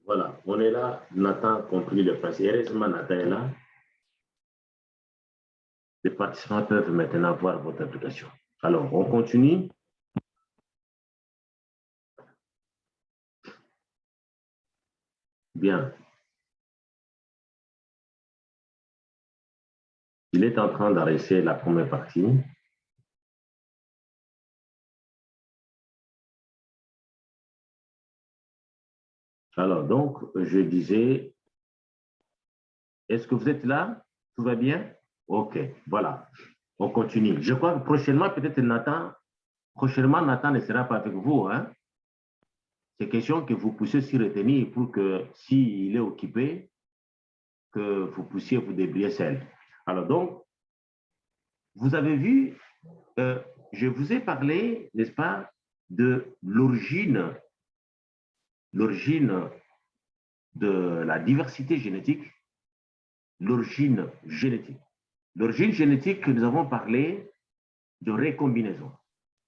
Voilà, on est là. Nathan a compris le principe. Heureusement, Nathan est là. Les participants peuvent maintenant voir votre application. Alors, on continue. Bien. Il est en train d'arrêter la première partie. Alors, donc, je disais, est-ce que vous êtes là? Tout va bien? OK, voilà. On continue. Je crois que prochainement, peut-être Nathan ne sera pas avec vous. Hein? C'est question que vous puissiez s'y retenir pour que, s'il est occupé, que vous puissiez vous débrouiller seul. Alors, donc, vous avez vu, je vous ai parlé, n'est-ce pas, de l'origine de la diversité génétique, l'origine génétique. L'origine génétique, nous avons parlé de récombinaison.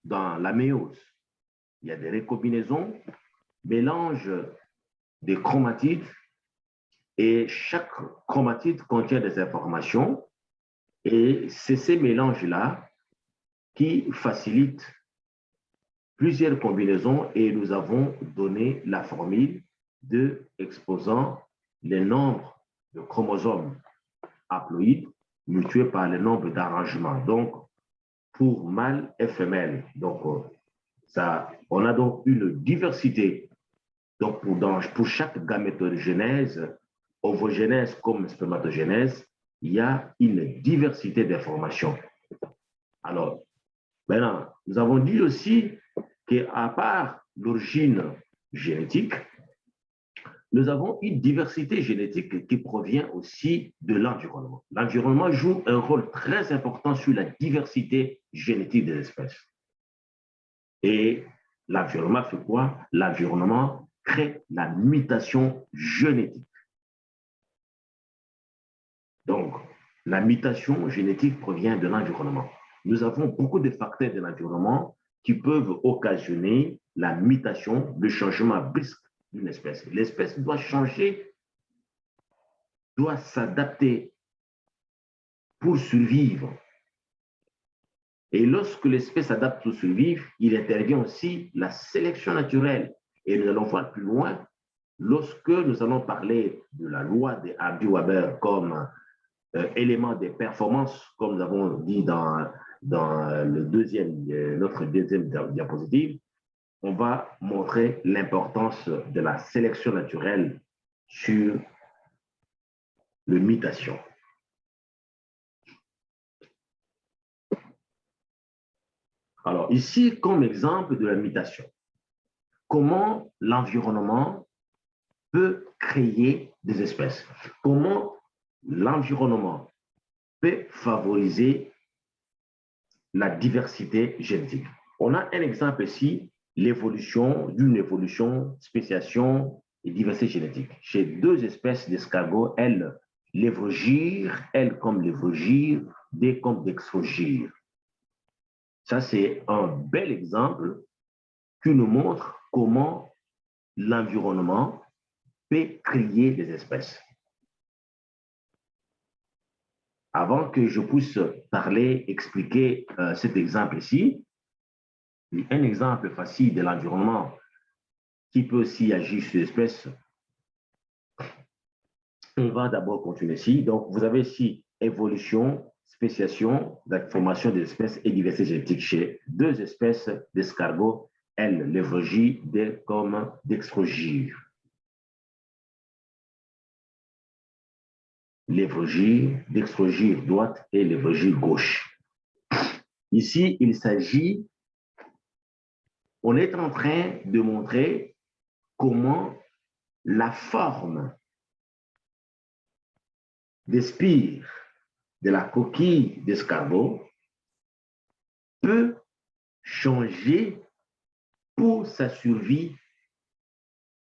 Dans la méiose, il y a des récombinaisons, mélange des chromatides, et chaque chromatide contient des informations, et c'est ces mélanges-là qui facilitent plusieurs combinaisons, et nous avons donné la formule de exposant les nombres de chromosomes haploïdes mutués par le nombre d'arrangements. Donc, pour mâle et femelle. Donc, on a donc une diversité. Donc, pour chaque gamétogenèse, ovogenèse comme spermatogenèse, il y a une diversité d'informations. Alors, maintenant, nous avons dit aussi qu'à part l'origine génétique, nous avons une diversité génétique qui provient aussi de l'environnement. L'environnement joue un rôle très important sur la diversité génétique des espèces. Et l'environnement fait quoi? L'environnement crée la mutation génétique. Donc, la mutation génétique provient de l'environnement. Nous avons beaucoup de facteurs de l'environnement qui peuvent occasionner la mutation, le changement brusque d'une espèce. L'espèce doit changer, doit s'adapter pour survivre. Et lorsque l'espèce s'adapte pour survivre, il intervient aussi la sélection naturelle. Et nous allons voir plus loin lorsque nous allons parler de la loi de Hardy-Weber comme élément des performances, comme nous avons dit dans notre deuxième diapositive. On va montrer l'importance de la sélection naturelle sur la mutation. Alors, ici, comme exemple de la mutation, comment l'environnement peut créer des espèces? Comment l'environnement peut favoriser la diversité génétique? On a un exemple ici, d'une évolution, spéciation et diversité génétique. Chez deux espèces d'escargots, lévrogire, L comme lévrogire, D comme dextrogire. Ça, c'est un bel exemple qui nous montre comment l'environnement peut créer des espèces. Avant que je puisse expliquer cet exemple ici, un exemple facile de l'environnement qui peut aussi agir sur l'espèce. On va d'abord continuer ici. Donc, vous avez ici évolution, spéciation, la formation des espèces et diversité génétique chez deux espèces d'escargots, L, lévrogire, D comme dextrogire. Lévrogire, dextrogire droite et lévrogire gauche. Ici, on est en train de montrer comment la forme des spires de la coquille d'escargot peut changer pour sa survie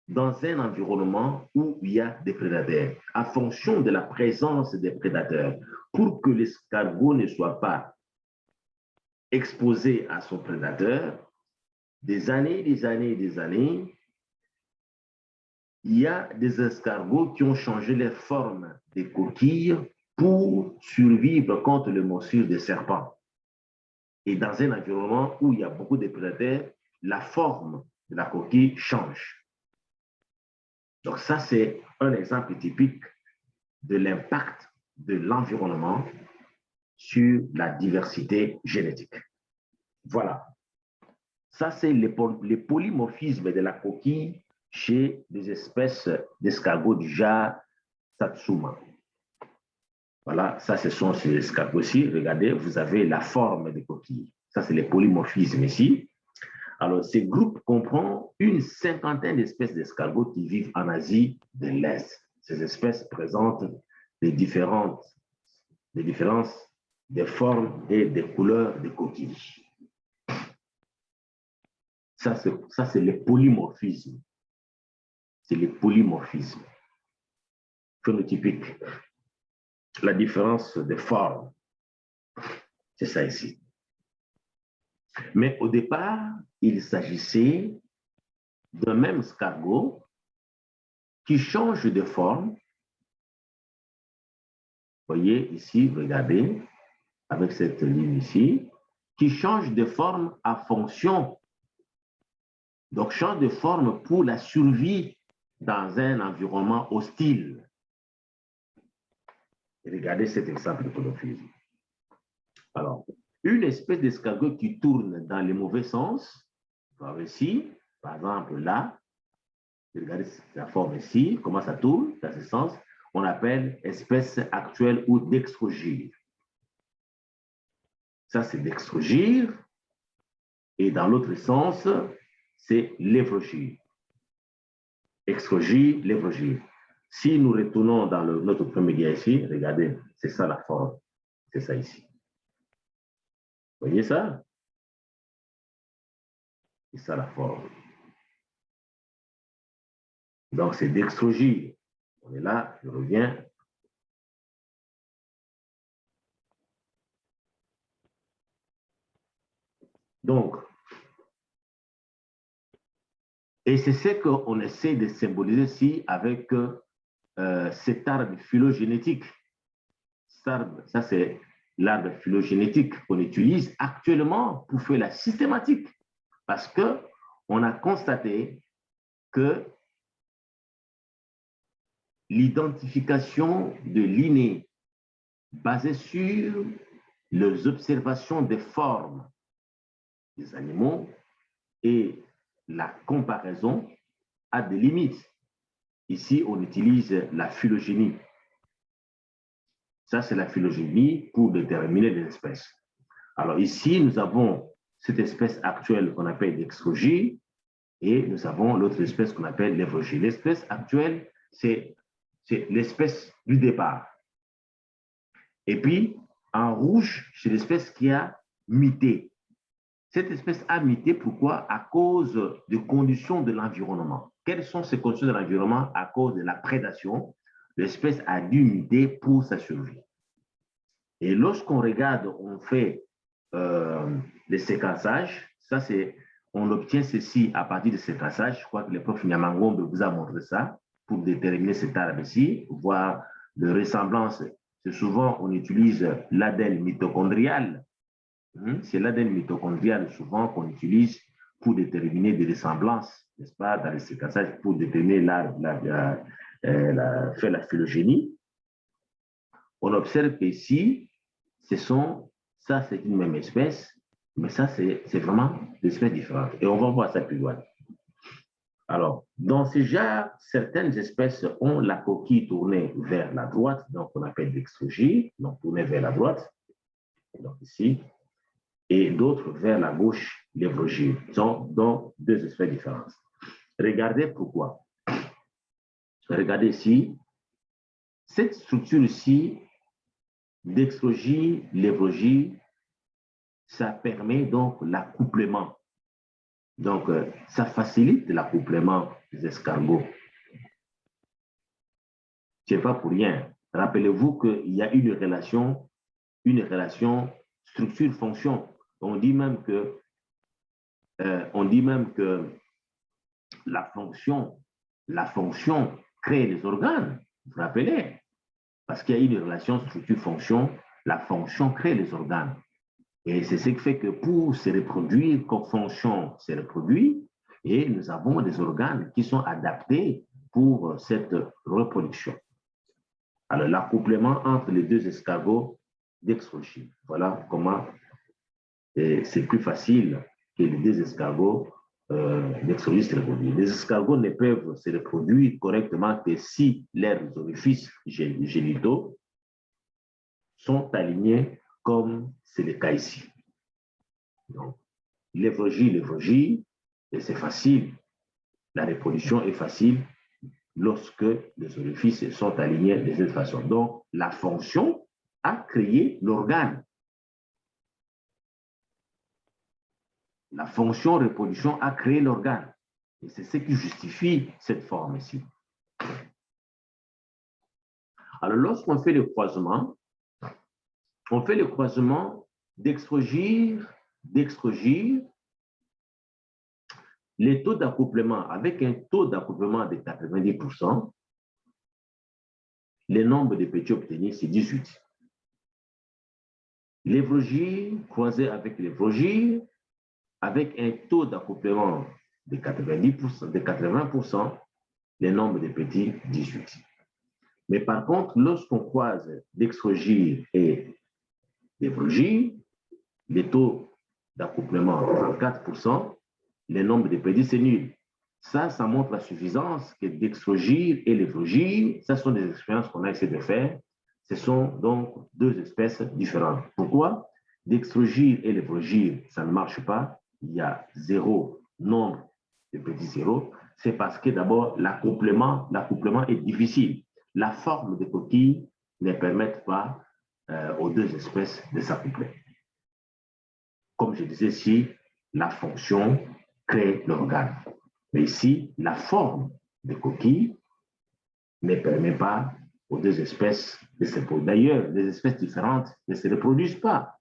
dans un environnement où il y a des prédateurs, en fonction de la présence des prédateurs, pour que l'escargot ne soit pas exposé à son prédateur, des années, il y a des escargots qui ont changé les formes des coquilles pour survivre contre les morsures des serpents. Et dans un environnement où il y a beaucoup de prédateurs, la forme de la coquille change. Donc ça, c'est un exemple typique de l'impact de l'environnement sur la diversité génétique. Voilà. Ça, c'est les polymorphismes de la coquille chez des espèces d'escargots du genre Satsuma. Voilà, ça, ce sont ces escargots-ci. Regardez, vous avez la forme des coquilles. Ça, c'est les polymorphismes ici. Alors, ces groupes comprennent une cinquantaine d'espèces d'escargots qui vivent en Asie de l'Est. Ces espèces présentent des différences des formes et des couleurs des coquilles. Ça, c'est les polymorphismes. C'est les polymorphismes phénotypiques. La différence de forme, c'est ça ici. Mais au départ, il s'agissait d'un même escargot qui change de forme. Vous voyez ici, regardez, avec cette ligne ici, qui change de forme à fonction. Donc, change de forme pour la survie dans un environnement hostile. Regardez cet exemple de polymorphisme. Alors, une espèce d'escargot qui tourne dans le mauvais sens, ici, par exemple là, regardez la forme ici, comment ça tourne dans ce sens, on appelle espèce actuelle ou dextrogire. Ça, c'est dextrogire, et dans l'autre sens, c'est lévrogire. Extrogire, lévrogire. Si nous retournons dans notre premier dia ici, regardez, c'est ça la forme, c'est ça ici. Vous voyez ça? C'est ça la forme. Donc, c'est dextrogire. On est là, je reviens. Donc, et c'est ce qu'on essaie de symboliser ici avec cet arbre phylogénétique. Ça, c'est l'arbre phylogénétique qu'on utilise actuellement pour faire la systématique. Parce qu'on a constaté que l'identification de l'inné basée sur les observations des formes des animaux et la comparaison a des limites. Ici, on utilise la phylogénie. Ça, c'est la phylogénie pour déterminer les espèces. Alors ici, nous avons cette espèce actuelle qu'on appelle l'extrogie et nous avons l'autre espèce qu'on appelle l'évrogie. L'espèce actuelle, c'est l'espèce du départ. Et puis, en rouge, c'est l'espèce qui a muté. Cette espèce a muté, pourquoi? À cause des conditions de l'environnement. Quelles sont ces conditions de l'environnement? À cause de la prédation, l'espèce a dû muter pour sa survie. Et lorsqu'on regarde, on fait des séquençages, ça c'est, on obtient ceci à partir de séquençage. Je crois que le prof Nyamangombe vous a montré ça pour déterminer cet arbre ici, voir de ressemblance. C'est souvent, on utilise l'ADN mitochondrial. C'est l'ADN mitochondrial souvent qu'on utilise pour déterminer des ressemblances, n'est-ce pas, dans les séquençages, pour déterminer faire la phylogénie. On observe qu'ici, ça c'est une même espèce, mais ça c'est vraiment des espèces différentes. Et on va voir ça plus loin. Alors, dans ces genres, certaines espèces ont la coquille tournée vers la droite, donc on appelle l'extrogie, donc tournée vers la droite, donc ici, et d'autres vers la gauche, l'évrogie, donc deux espèces différentes. Regardez pourquoi. Regardez ici, cette structure ici, d'extrogie, l'évrogie, ça permet donc l'accouplement. Donc, ça facilite l'accouplement des escargots. Ce n'est pas pour rien. Rappelez-vous qu'il y a une relation structure-fonction. On dit même que la fonction la fonction crée les organes, vous vous rappelez? Parce qu'il y a une relation structure-fonction, la fonction crée les organes. Et c'est ce qui fait que pour se reproduire, comme fonction se reproduit, et nous avons des organes qui sont adaptés pour cette reproduction. Alors, l'accouplement entre les deux escargots d'extrogie. Voilà comment c'est plus facile que les deux escargots d'extrogie se reproduisent. Les escargots ne peuvent se reproduire correctement que si leurs orifices génitaux sont alignés comme c'est le cas ici. Donc, l'évrogie, et c'est facile. La reproduction est facile lorsque les orifices sont alignés de cette façon. Donc, la fonction a créé l'organe. La fonction reproduction a créé l'organe. Et c'est ce qui justifie cette forme ici. Alors, lorsqu'on fait le croisement, on fait le croisement d'extrogir, les taux d'accouplement, avec un taux d'accouplement de 90%, le nombre de petits obtenus, c'est 18. L'évrogie croisé avec l'évrogie, avec un taux d'accouplement de 90%, de 80%, le nombre de petits, 18. Mais par contre, lorsqu'on croise l'extrogir et l'évrogie, les taux d'accouplement 34%, le nombre de petits, c'est nul. Ça montre la suffisance que d'extrogir et l'évrogir, ça sont des expériences qu'on a essayé de faire. Ce sont donc deux espèces différentes. Pourquoi? D'extrogir et l'évrogir, ça ne marche pas. Il y a zéro nombre de petits zéros. C'est parce que d'abord, l'accouplement est difficile. La forme des coquilles ne permet pas aux deux espèces de s'accoupler. Comme je disais ici, la fonction crée l'organe. Mais ici, la forme des coquilles ne permet pas aux deux espèces de se reproduire. D'ailleurs, les espèces différentes ne se reproduisent pas.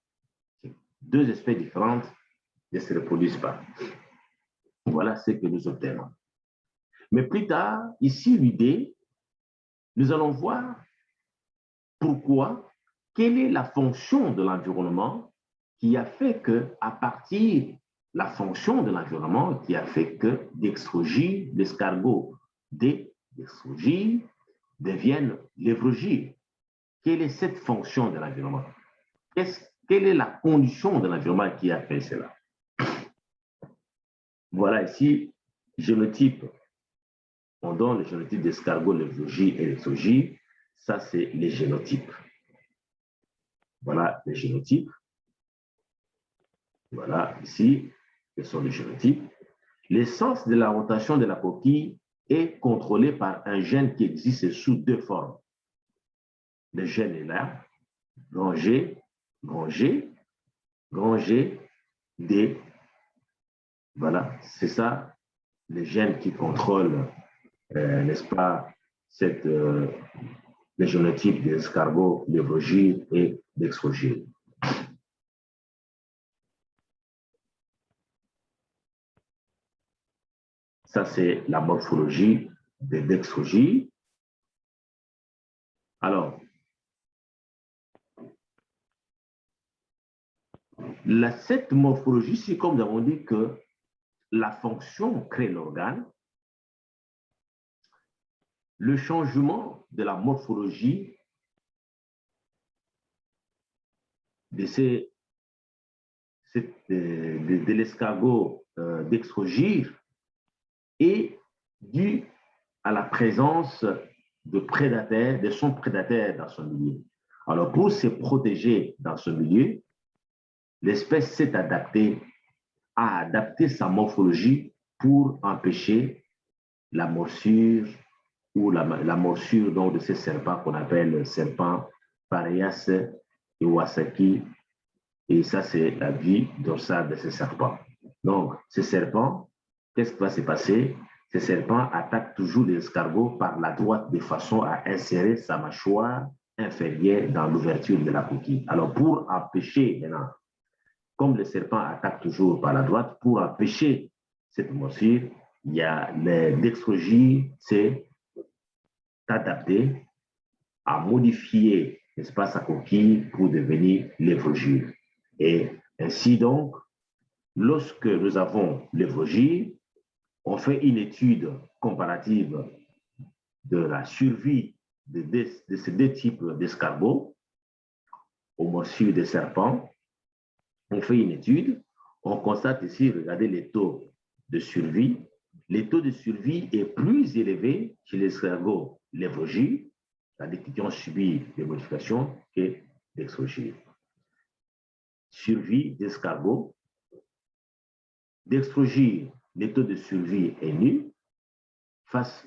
Deux espèces différentes ne se reproduisent pas. Voilà ce que nous obtenons. Mais plus tard, ici, l'idée, nous allons voir pourquoi, quelle est la fonction de l'environnement qui a fait que, à partir la fonction de l'environnement qui a fait que d'extrogie, l'escargot d'extrogie deviennent l'évrogie. Quelle est cette fonction de l'environnement? Quelle est la condition de l'environnement qui a fait cela? Voilà ici, génotype. On donne le génotype d'escargot, l'évrogie et l'extrogie. Ça, c'est les génotypes. Voilà les génotypes. Voilà ici, ce sont les génotypes. L'essence de la rotation de la coquille est contrôlée par un gène qui existe sous deux formes. Le gène est là, grand G, D. Voilà, c'est ça, le gène qui contrôle, n'est-ce pas, le génotype des escargots, l'évrogie et l'extrogie. Ça, c'est la morphologie des dextrogies. Alors, cette morphologie, c'est comme nous avons dit que la fonction crée l'organe. Le changement de la morphologie de l'escargot d'extrogir est dû à la présence de prédateurs, de son prédateur dans son milieu. Alors, pour se protéger dans ce milieu, l'espèce s'est adaptée, a adapté sa morphologie pour empêcher la morsure ou la morsure donc, de ces serpents qu'on appelle serpents Pareas Iwasaki. Et ça, c'est la vie dorsale de ces serpents. Donc, ces serpents, qu'est-ce qui va se passer? Ces serpents attaquent toujours les escargots par la droite de façon à insérer sa mâchoire inférieure dans l'ouverture de la coquille. Alors, pour empêcher, maintenant, comme les serpents attaquent toujours par la droite, pour empêcher cette morsure, il y a l'extrogir, c'est adapté à modifier, n'est-ce pas, sa coquille pour devenir l'évrogir. Et ainsi donc, lorsque nous avons l'évrogir, on fait une étude comparative de la survie de ces deux types d'escargots aux morsures des serpents. On fait une étude, on constate ici, regardez les taux de survie. Les taux de survie est plus élevé chez les escargots lévrogires, c'est-à-dire qui ont subi des modifications, que l'extrogir. Survie d'escargots. D'extrogir, les taux de survie est nul face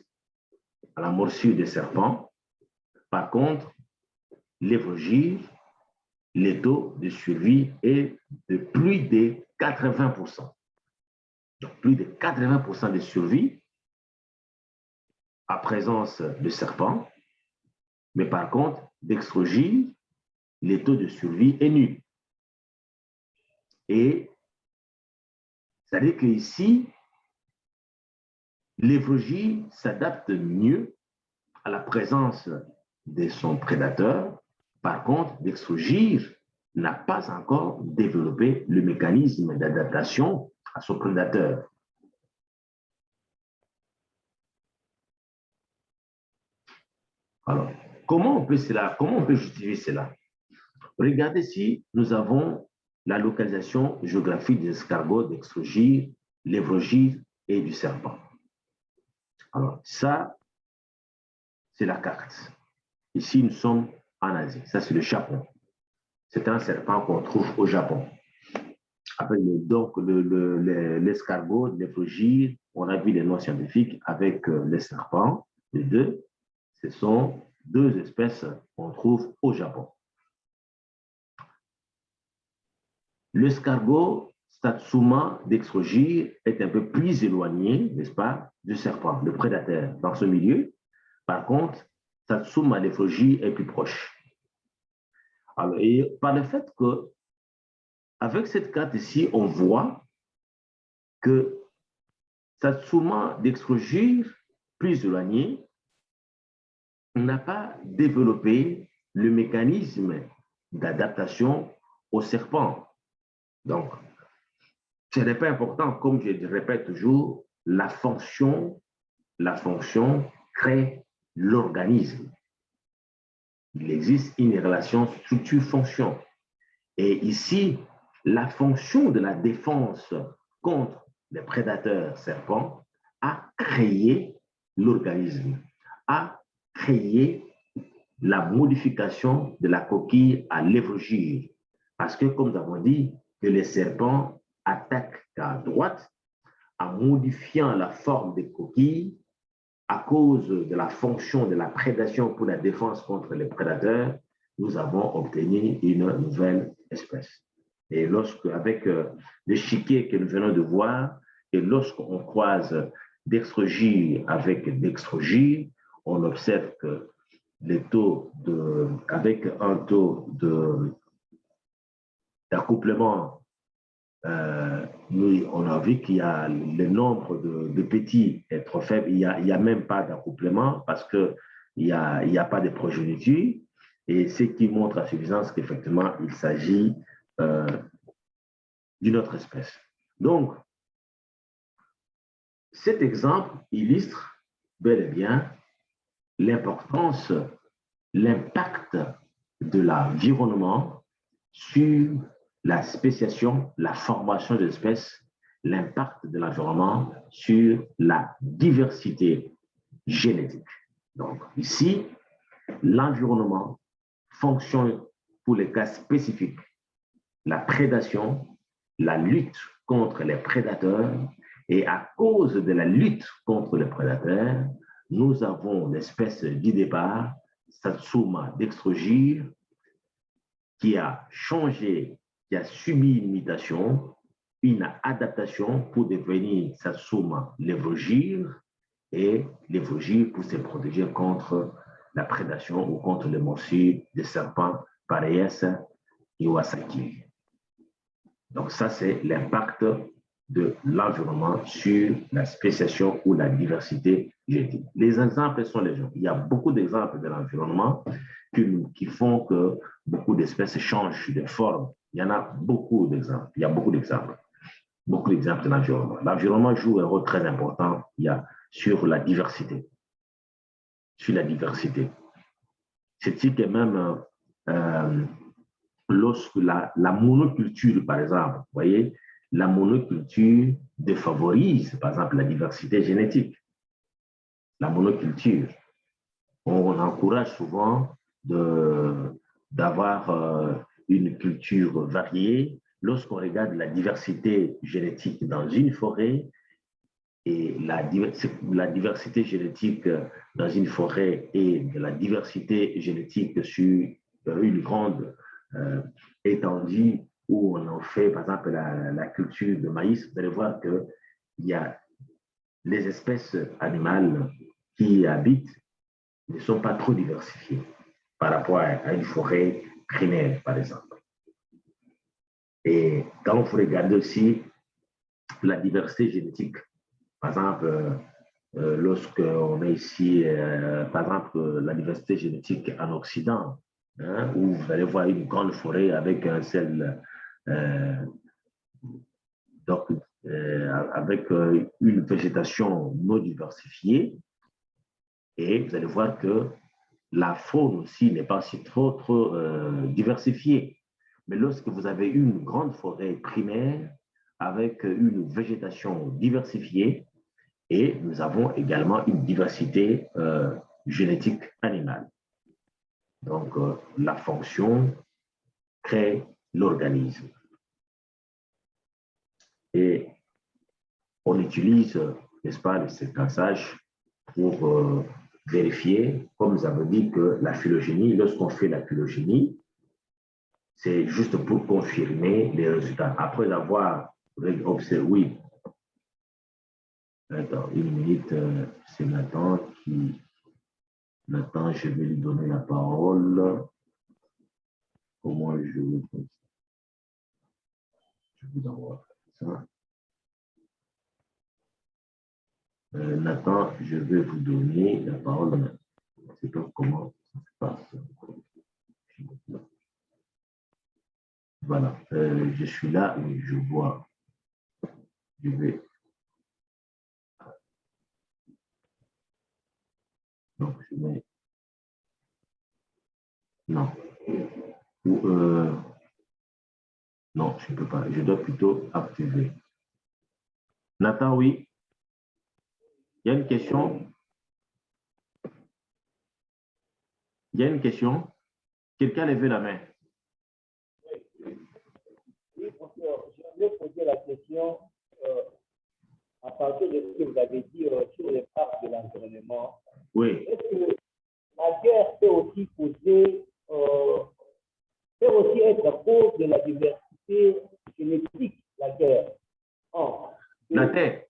à la morsure des serpents. Par contre, l'évrogir, les taux de survie est de plus de 80%. Donc, plus de 80% de survie à présence de serpents. Mais par contre, d'extrogir, les taux de survie est nul. Et c'est-à-dire qu'ici, l'évrogir s'adapte mieux à la présence de son prédateur. Par contre, l'extrogir n'a pas encore développé le mécanisme d'adaptation à son prédateur. Alors, comment on peut justifier cela? Regardez si nous avons la localisation géographique des escargots, d'extrogir, l'évrogir et du serpent. Alors, ça, c'est la carte. Ici, nous sommes en Asie. Ça, c'est le Japon. C'est un serpent qu'on trouve au Japon. Après, donc, l'escargot, l'évrogir, on a vu les noms scientifiques avec les serpents. Les deux, ce sont deux espèces qu'on trouve au Japon. L'escargot Satsuma d'extrogir est un peu plus éloigné, n'est-ce pas, du serpent, le prédateur, dans ce milieu. Par contre, Satsuma d'extrogir est plus proche. Alors, et par le fait que, avec cette carte ici, on voit que Satsuma d'extrogir, plus éloigné, n'a pas développé le mécanisme d'adaptation au serpent. Donc, ce n'est pas important, comme je le répète toujours, la fonction crée l'organisme. Il existe une relation structure-fonction. Et ici, la fonction de la défense contre les prédateurs serpents a créé l'organisme, a créé la modification de la coquille à l'évrogir. Parce que, comme nous avons dit, que les serpents attaquent à droite en modifiant la forme des coquilles à cause de la fonction de la prédation pour la défense contre les prédateurs, nous avons obtenu une nouvelle espèce. Et avec l'échiquier que nous venons de voir, et lorsqu'on croise d'extrogir avec d'extrogir, on observe que avec un taux d'accouplement, on a vu qu'il y a le nombre de petits est trop faible. Il n'y a même pas d'accouplement parce qu'il n'y a pas de progéniture. Et ce qui montre à suffisance qu'effectivement, il s'agit d'une autre espèce. Donc, cet exemple illustre bel et bien l'importance, l'impact de l'environnement sur la spéciation, la formation des espèces, l'impact de l'environnement sur la diversité génétique. Donc ici, l'environnement fonctionne pour les cas spécifiques, la prédation, la lutte contre les prédateurs, et à cause de la lutte contre les prédateurs, nous avons l'espèce du départ, Satsuma d'extrogir, qui a changé, qui a subi une mutation, une adaptation pour devenir Satsuma l'évrogir, et l'évrogir pour se protéger contre la prédation ou contre les morsures des serpents Pareas Iwasaki. Donc ça, c'est l'impact de l'environnement sur la spéciation ou la diversité génétique. Les exemples sont légion. Il y a beaucoup d'exemples de l'environnement qui font que beaucoup d'espèces changent de forme. Il y en a beaucoup d'exemples. Il y a beaucoup d'exemples. Beaucoup d'exemples de l'environnement. L'environnement joue un rôle très important sur la diversité. Sur la diversité. C'est-à-dire que même lorsque la monoculture, par exemple, vous voyez, la monoculture défavorise, par exemple, la diversité génétique. La monoculture. On encourage souvent d'avoir une culture variée. Lorsqu'on regarde la diversité génétique dans une forêt, et la diversité génétique dans une forêt et de la diversité génétique sur une grande étendue où on en fait, par exemple, la culture de maïs, vous allez voir qu'il y a les espèces animales qui y habitent ne sont pas trop diversifiées par rapport à une forêt primaire, par exemple. Et quand vous regardez aussi la diversité génétique, par exemple, lorsqu'on est ici, par exemple, la diversité génétique en Occident, hein, où vous allez voir une grande forêt avec un seul, avec une végétation non diversifiée, et vous allez voir que la faune aussi n'est pas si trop diversifiée. Mais lorsque vous avez une grande forêt primaire avec une végétation diversifiée, et nous avons également une diversité génétique animale. Donc, la fonction crée l'organisme. Et on utilise, n'est-ce pas, le séquençage pour vérifier, comme nous avons dit, que la phylogénie, lorsqu'on fait la phylogénie, c'est juste pour confirmer les résultats. Après avoir observé, oui. Attends, une minute, c'est Nathan qui... Nathan, je vais lui donner la parole. Comment je vous envoie ça. Nathan, je vais vous donner la parole. Je ne sais pas comment ça se passe. Voilà, je suis là, oui, je vois. Je vais. Donc, je mets. Non. Ou, non, je ne peux pas. Je dois plutôt activer. Nathan, oui. Il y a une question. Il y a une question. Quelqu'un a levé la main. Oui, professeur, je voulais poser la question à partir de ce que vous avez dit sur les parts de l'environnement. Oui. Est-ce que la guerre peut aussi poser, peut aussi être cause de la diversité génétique, la guerre? La terre.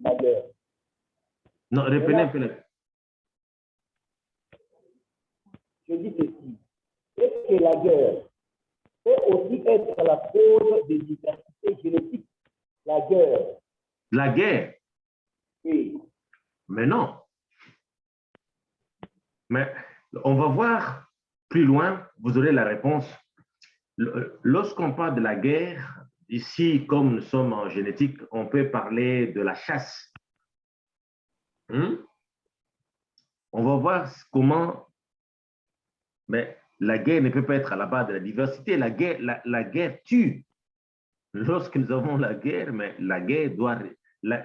La guerre. Non, répétez un peu. Je dis ceci. Est-ce que la guerre peut aussi être la cause de diversité génétique? La guerre. La guerre? Oui. Mais non. Mais on va voir plus loin, vous aurez la réponse. Lorsqu'on parle de la guerre, ici, comme nous sommes en génétique, on peut parler de la chasse. On va voir comment, mais la guerre ne peut pas être à la base de la diversité. La guerre tue. Lorsque nous avons la guerre, mais la guerre doit, la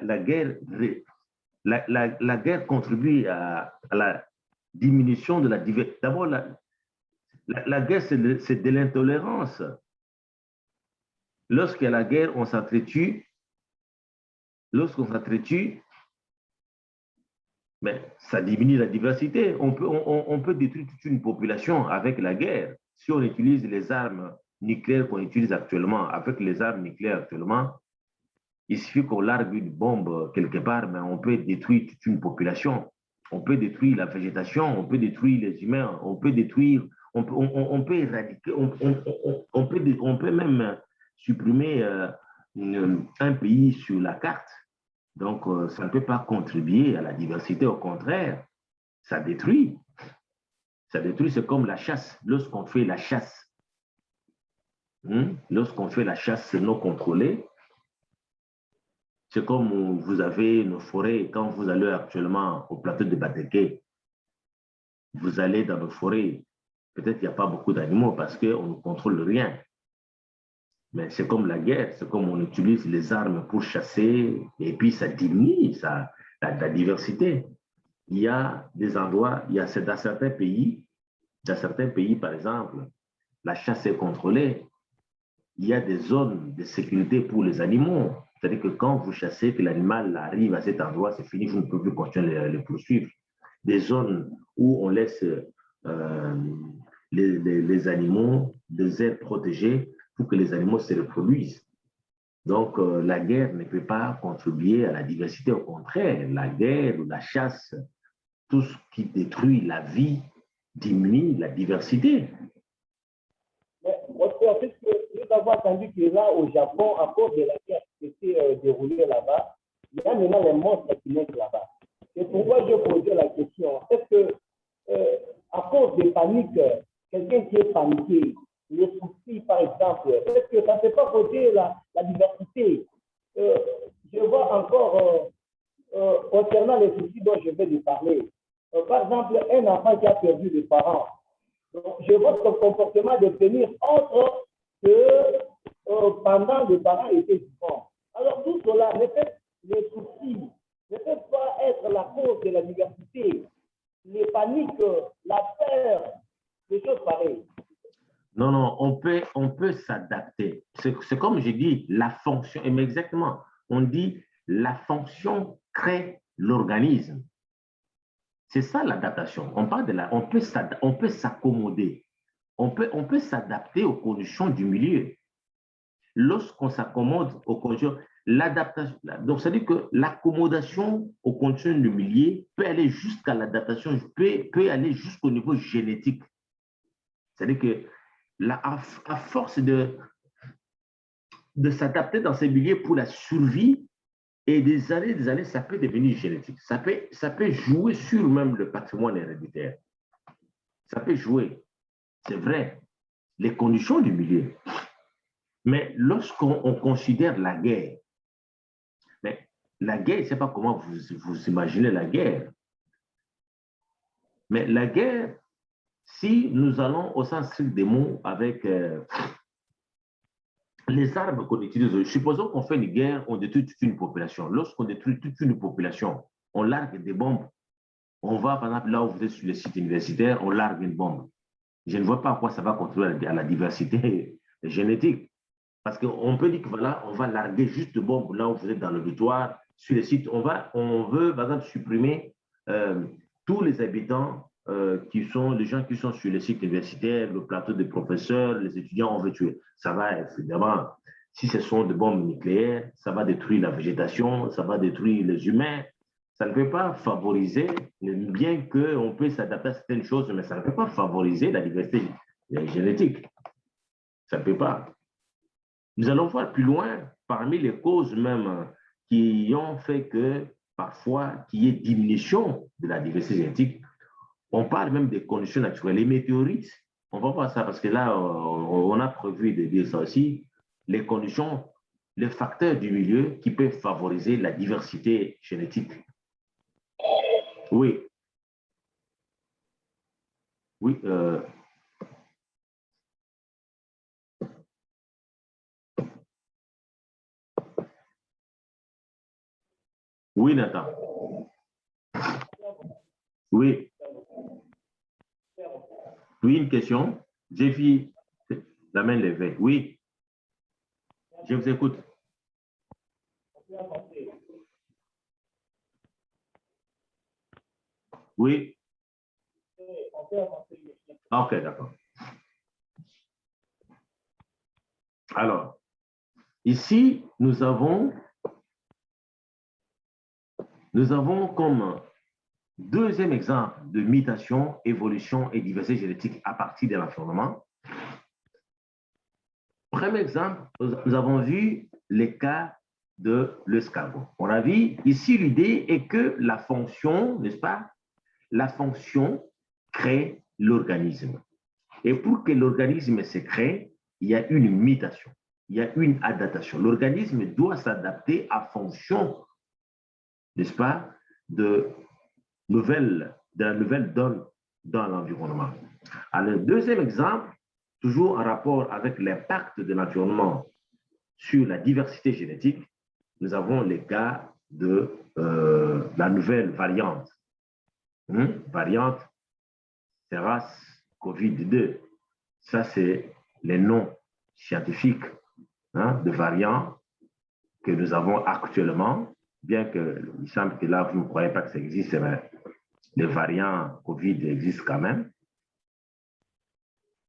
guerre contribue à la diminution de la diversité. D'abord, la guerre, c'est de l'intolérance. Lorsqu'il y a la guerre, on s'entretue. Lorsqu'on s'entretue, mais ça diminue la diversité. On peut détruire toute une population avec la guerre. Si on utilise les armes nucléaires qu'on utilise actuellement, avec les armes nucléaires actuellement, il suffit qu'on largue une bombe quelque part, mais on peut détruire toute une population. On peut détruire la végétation, on peut détruire les humains, on peut détruire, on peut éradiquer, on peut même supprimer un pays sur la carte. Donc, ça ne peut pas contribuer à la diversité. Au contraire, ça détruit. Ça détruit, c'est comme la chasse. Lorsqu'on fait la chasse, lorsqu'on fait la chasse non contrôlée, c'est comme vous avez nos forêts. Quand vous allez actuellement au plateau de Batéké, vous allez dans nos forêts, peut-être qu'il n'y a pas beaucoup d'animaux parce qu'on ne contrôle rien. Mais c'est comme la guerre, c'est comme on utilise les armes pour chasser et puis ça diminue la diversité. Il y a des endroits, il y a dans certains pays, par exemple, la chasse est contrôlée. Il y a des zones de sécurité pour les animaux. C'est-à-dire que quand vous chassez, que l'animal arrive à cet endroit, c'est fini, vous ne pouvez plus continuer à le poursuivre. Des zones où on laisse les animaux, des aires protégées pour que les animaux se reproduisent. Donc, la guerre ne peut pas contribuer à la diversité. Au contraire, la guerre ou la chasse, tout ce qui détruit la vie diminue la diversité. Mais nous avons entendu que là, au Japon, à cause de la guerre qui s'était déroulée là-bas, il y a maintenant les monstres qui naissent là-bas. C'est pourquoi je posais la question, est-ce que, à cause de panique, quelqu'un qui est paniqué, les soucis, par exemple, est-ce que ça ne peut pas causer la diversité? Je vois encore, concernant les soucis dont je vais lui parler, par exemple, un enfant qui a perdu des parents, donc, je vois son comportement devenir autre que pendant les parents étaient vivants. Alors, tout cela, les soucis, ne peuvent pas être la cause de la diversité, les paniques, la peur, des choses pareilles. Non, non, on peut s'adapter. C'est comme je dis, la fonction, mais exactement, on dit la fonction crée l'organisme. C'est ça l'adaptation. On parle de on peut s'accommoder. On peut s'adapter aux conditions du milieu. Lorsqu'on s'accommode aux conditions, l'adaptation, donc ça veut dire que l'accommodation aux conditions du milieu peut aller jusqu'à l'adaptation, peut aller jusqu'au niveau génétique. C'est-à-dire que à force de s'adapter dans ces milieux pour la survie, et des années, ça peut devenir génétique. Ça peut jouer sur même le patrimoine héréditaire. Ça peut jouer, c'est vrai, les conditions du milieu. Mais lorsqu'on considère la guerre, mais la guerre, je ne sais pas comment vous imaginez la guerre, mais la guerre, si nous allons au sens strict des mots avec les armes qu'on utilise, supposons qu'on fait une guerre, on détruit toute une population. Lorsqu'on détruit toute une population, on largue des bombes. On va, par exemple, là où vous êtes sur les sites universitaires, on largue une bombe. Je ne vois pas à quoi ça va contribuer à la diversité génétique. Parce qu'on peut dire que voilà, on va larguer juste de bombes là où vous êtes dans l'auditoire, sur les sites. On veut, par exemple, supprimer tous les habitants qui sont, les gens qui sont sur les sites universitaires, le plateau des professeurs, les étudiants, on veut tuer. Ça va, évidemment, si ce sont des bombes nucléaires, ça va détruire la végétation, ça va détruire les humains. Ça ne peut pas favoriser, bien qu'on peut s'adapter à certaines choses, mais ça ne peut pas favoriser la diversité génétique. Ça ne peut pas. Nous allons voir plus loin, parmi les causes même qui ont fait que parfois qu'il y ait diminution de la diversité génétique. On parle même des conditions naturelles. Les météorites, on va voir ça parce que là, on a prévu de dire ça aussi. Les conditions, les facteurs du milieu qui peuvent favoriser la diversité génétique. Oui. Oui. Oui, Nathan. Oui. Oui, une question. J'ai vu la main levée. Oui. Je vous écoute. Oui. Ok, d'accord. Alors, ici, nous avons comme deuxième exemple de mutation, évolution et diversité génétique à partir de l'environnement. premier exemple, nous avons vu les cas de l'escargot. On a vu ici, l'idée est que la fonction, n'est-ce pas, la fonction crée l'organisme. Et pour que l'organisme se crée, il y a une mutation, il y a une adaptation. L'organisme doit s'adapter à fonction, n'est-ce pas, de la nouvelle donne dans l'environnement. Alors, le deuxième exemple, toujours en rapport avec l'impact de l'environnement sur la diversité génétique, nous avons les cas de la nouvelle variante. Variante SARS-CoV-2. Ça, c'est les noms scientifiques de variants que nous avons actuellement, bien qu'il semble que là, vous ne croyez pas que ça existe, mais les variants COVID existent quand même.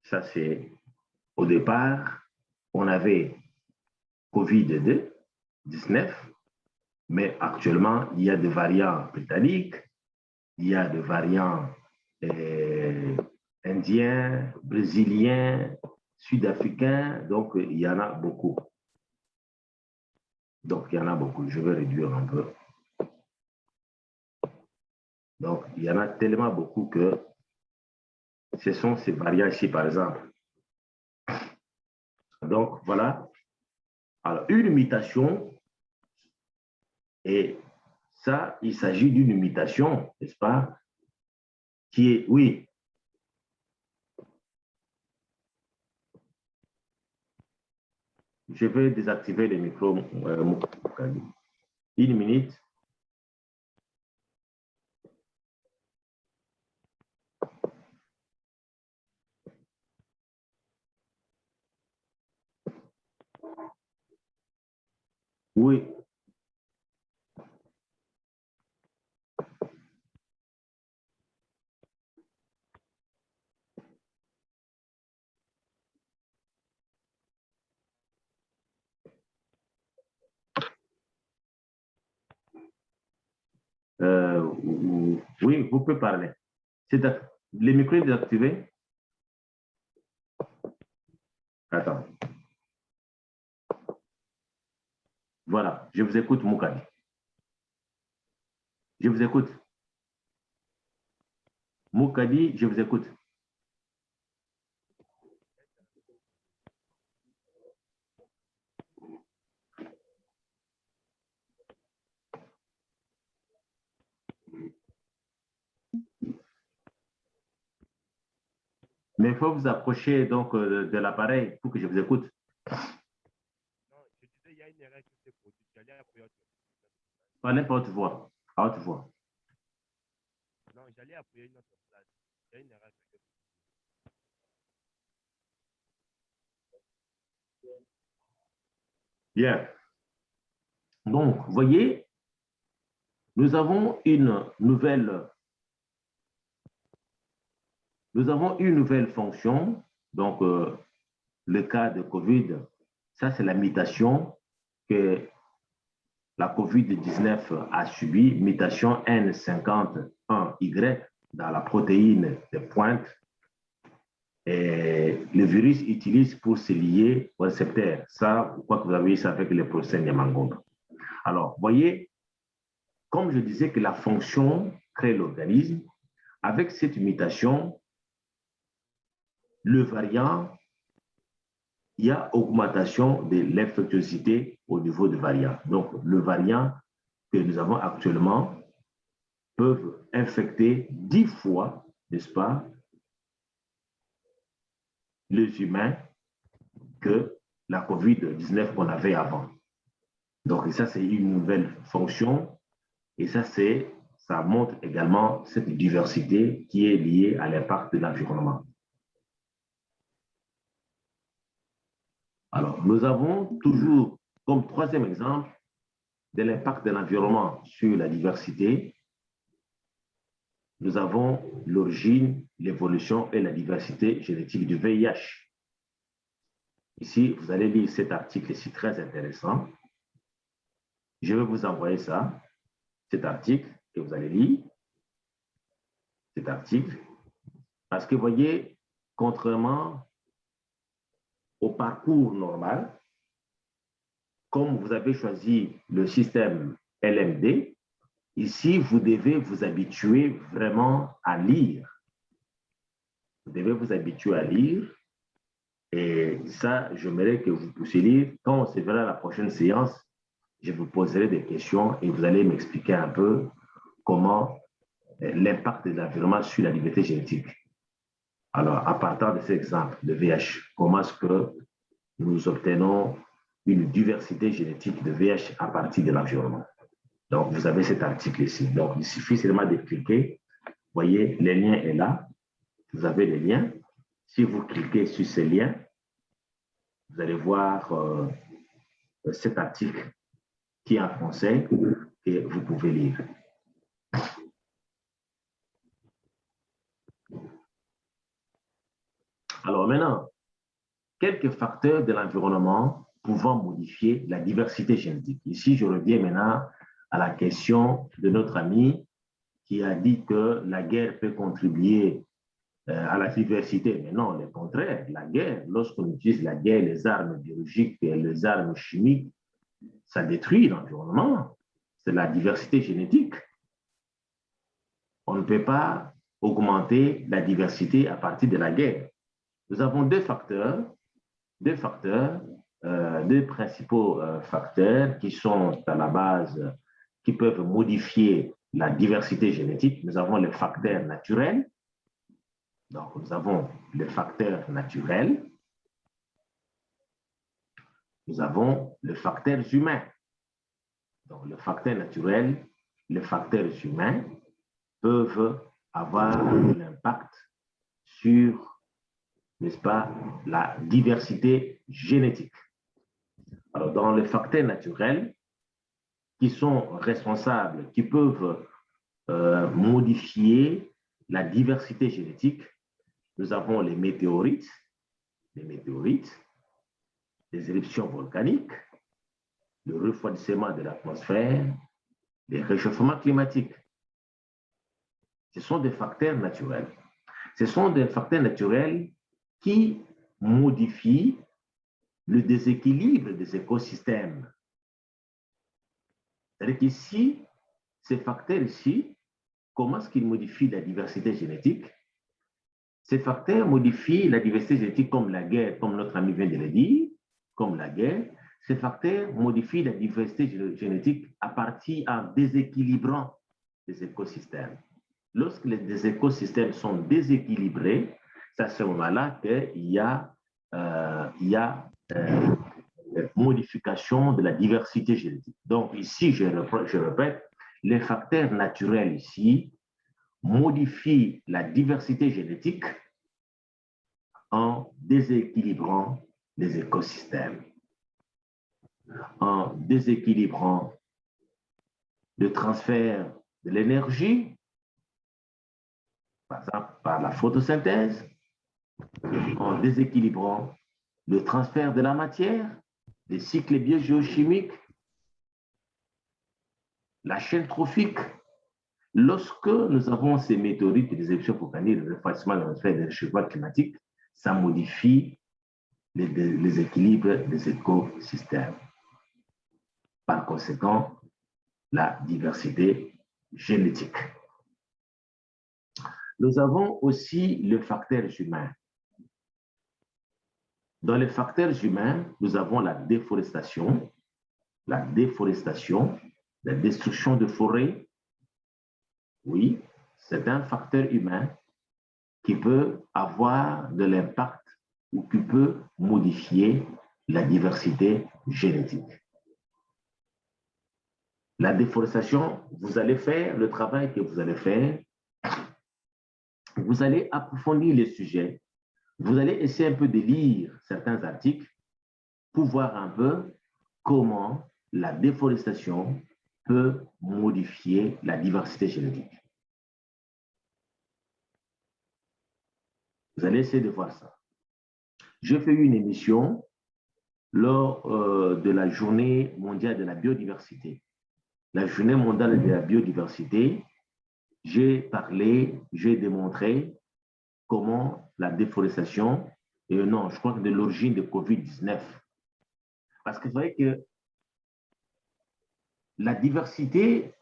Ça, c'est au départ, on avait COVID-19, mais actuellement, il y a des variants britanniques, il y a des variants indiens, brésiliens, sud-africains, donc il y en a beaucoup. Donc, il y en a beaucoup. Je vais réduire un peu. Donc, il y en a tellement beaucoup que ce sont ces variants ici, par exemple. Donc, voilà. Alors, une mutation, et ça, il s'agit d'une mutation, n'est-ce pas, qui est, oui. Je vais désactiver le micro. Une minute. Oui. Oui, vous pouvez parler. Le micro est désactivé. Attends. Voilà, je vous écoute, Moukadi. Je vous écoute. Moukadi, je vous écoute. Mais il faut vous approcher donc de l'appareil pour que je vous écoute. Non, je disais, il y a une erreur qui s'est produite. J'allais appuyer. Parlez pas haute voix. À haute voix. Non, j'allais appuyer une autre place. Il y a une erreur qui s'est produite. Bien. Donc, vous voyez, nous avons une nouvelle fonction. Donc, le cas de COVID, ça, c'est la mutation que la COVID-19 a subie, mutation N51Y dans la protéine de pointe. Et le virus utilise pour se lier au récepteur. Ça, je crois que vous avez vu ça avec le procès Niamangonga. Alors, voyez, comme je disais que la fonction crée l'organisme, avec cette mutation, le variant, il y a augmentation de l'infectiosité au niveau du variant. Donc, le variant que nous avons actuellement peuvent infecter 10 fois, n'est-ce pas, les humains que la COVID-19 qu'on avait avant. Donc, ça, c'est une nouvelle fonction et ça montre également cette diversité qui est liée à l'impact de l'environnement. Alors, nous avons toujours comme troisième exemple de l'impact de l'environnement sur la diversité. Nous avons l'origine, l'évolution et la diversité génétique du VIH. Ici, vous allez lire cet article ici très intéressant. Je vais vous envoyer ça, cet article que vous allez lire, cet article, parce que vous voyez, contrairement au parcours normal, comme vous avez choisi le système LMD, ici, vous devez vous habituer vraiment à lire. Vous devez vous habituer à lire. Et ça, j'aimerais que vous puissiez lire. Quand on se verra la prochaine séance, je vous poserai des questions et vous allez m'expliquer un peu comment l'impact de l'environnement sur la liberté génétique. Alors, à partir de cet exemple de VH, comment est-ce que nous obtenons une diversité génétique de VH à partir de l'environnement? Donc, vous avez cet article ici. Donc, il suffit seulement de cliquer. Vous voyez, le lien est là. Vous avez les liens. Si vous cliquez sur ces liens, vous allez voir cet article qui est en français et vous pouvez lire. Alors maintenant, quelques facteurs de l'environnement pouvant modifier la diversité génétique. Ici, je reviens maintenant à la question de notre ami qui a dit que la guerre peut contribuer à la diversité. Mais non, le contraire. La guerre, lorsqu'on utilise la guerre, les armes biologiques et les armes chimiques, ça détruit l'environnement. C'est la diversité génétique. On ne peut pas augmenter la diversité à partir de la guerre. Nous avons deux principaux facteurs qui sont à la base, qui peuvent modifier la diversité génétique. Nous avons les facteurs naturels. Donc, nous avons les facteurs naturels. Nous avons les facteurs humains. Donc, le facteur naturel, les facteurs humains peuvent avoir un impact sur, n'est-ce pas, la diversité génétique. Alors, dans les facteurs naturels qui sont responsables, qui peuvent modifier la diversité génétique, nous avons les météorites, les éruptions volcaniques, le refroidissement de l'atmosphère, les réchauffements climatiques. Ce sont des facteurs naturels. Ce sont des facteurs naturels qui modifient le déséquilibre des écosystèmes. C'est-à-dire qu'ici, ces facteurs ici, comment est-ce qu'ils modifient la diversité génétique? Ces facteurs modifient la diversité génétique comme la guerre, comme notre ami vient de le dire, comme la guerre. Ces facteurs modifient la diversité génétique en déséquilibrant les écosystèmes. Lorsque les écosystèmes sont déséquilibrés, c'est à ce moment-là qu'il y a, modification de la diversité génétique. Donc ici, je répète, les facteurs naturels ici modifient la diversité génétique en déséquilibrant les écosystèmes, en déséquilibrant le transfert de l'énergie, par exemple par la photosynthèse, en déséquilibrant le transfert de la matière, les cycles biogéochimiques, la chaîne trophique. Lorsque nous avons ces météorites, les éruptions volcaniques, le refroidissement de l'atmosphère et le réchauffement climatique, ça modifie les équilibres des écosystèmes. Par conséquent, la diversité génétique. Nous avons aussi le facteur humain. Dans les facteurs humains, nous avons la déforestation, la destruction de forêts. Oui, c'est un facteur humain qui peut avoir de l'impact ou qui peut modifier la diversité génétique. La déforestation, vous allez faire le travail que vous allez faire, vous allez approfondir les sujets, vous allez essayer un peu de lire certains articles pour voir un peu comment la déforestation peut modifier la diversité génétique. Vous allez essayer de voir ça. J'ai fait une émission lors de la journée mondiale de la biodiversité. La journée mondiale de la biodiversité, j'ai parlé, j'ai démontré comment la déforestation non, je crois que de l'origine de Covid-19. Parce que vous voyez que la diversité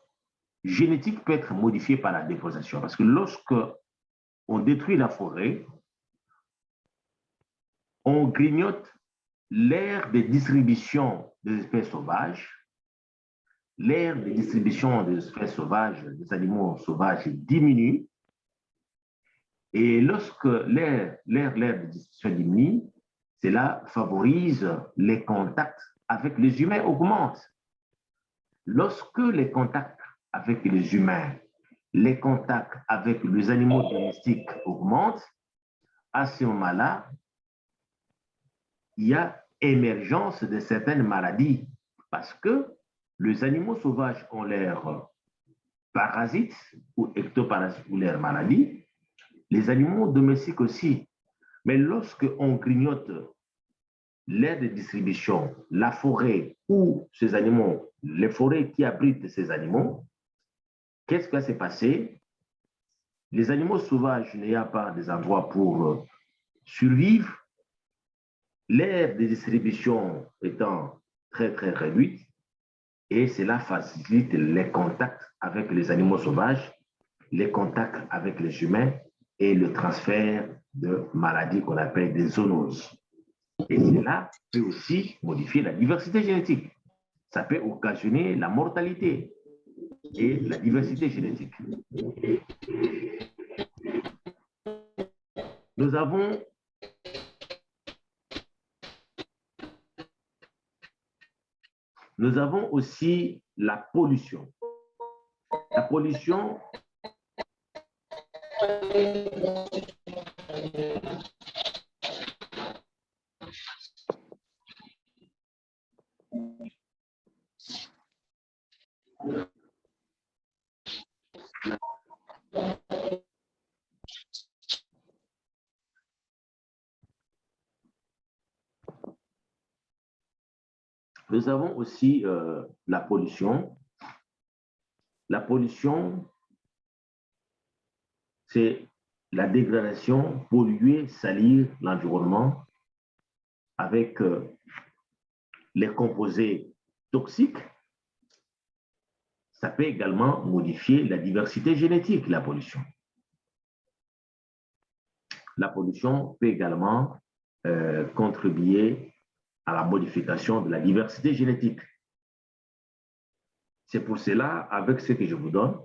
génétique peut être modifiée par la déforestation. Parce que lorsque on détruit la forêt, on grignote l'aire de distribution des espèces sauvages. L'aire de distribution des espèces sauvages, des animaux sauvages diminue. Et lorsque l'aire de distribution diminue, cela favorise les contacts avec les humains augmentent. Lorsque les contacts avec les humains, les contacts avec les animaux domestiques augmentent, à ce moment-là, il y a émergence de certaines maladies parce que les animaux sauvages ont leurs parasites ou ectoparasites ou leurs maladies, les animaux domestiques aussi. Mais lorsque on grignote l'aire de distribution, la forêt ou ces animaux, les forêts qui abritent ces animaux, qu'est-ce qui va se passer? Les animaux sauvages n'ayant pas des endroits pour survivre, l'aire de distribution étant très, très réduite, et cela facilite les contacts avec les animaux sauvages, les contacts avec les humains et le transfert de maladies qu'on appelle des zoonoses. Et cela peut aussi modifier la diversité génétique. Ça peut occasionner la mortalité et la diversité génétique. Nous avons aussi la pollution. La pollution Nous avons aussi la pollution. La pollution, c'est la dégradation, polluer, salir l'environnement avec les composés toxiques. Ça peut également modifier la diversité génétique, la pollution. La pollution peut également contribuer à la modification de la diversité génétique. C'est pour cela, avec ce que je vous donne,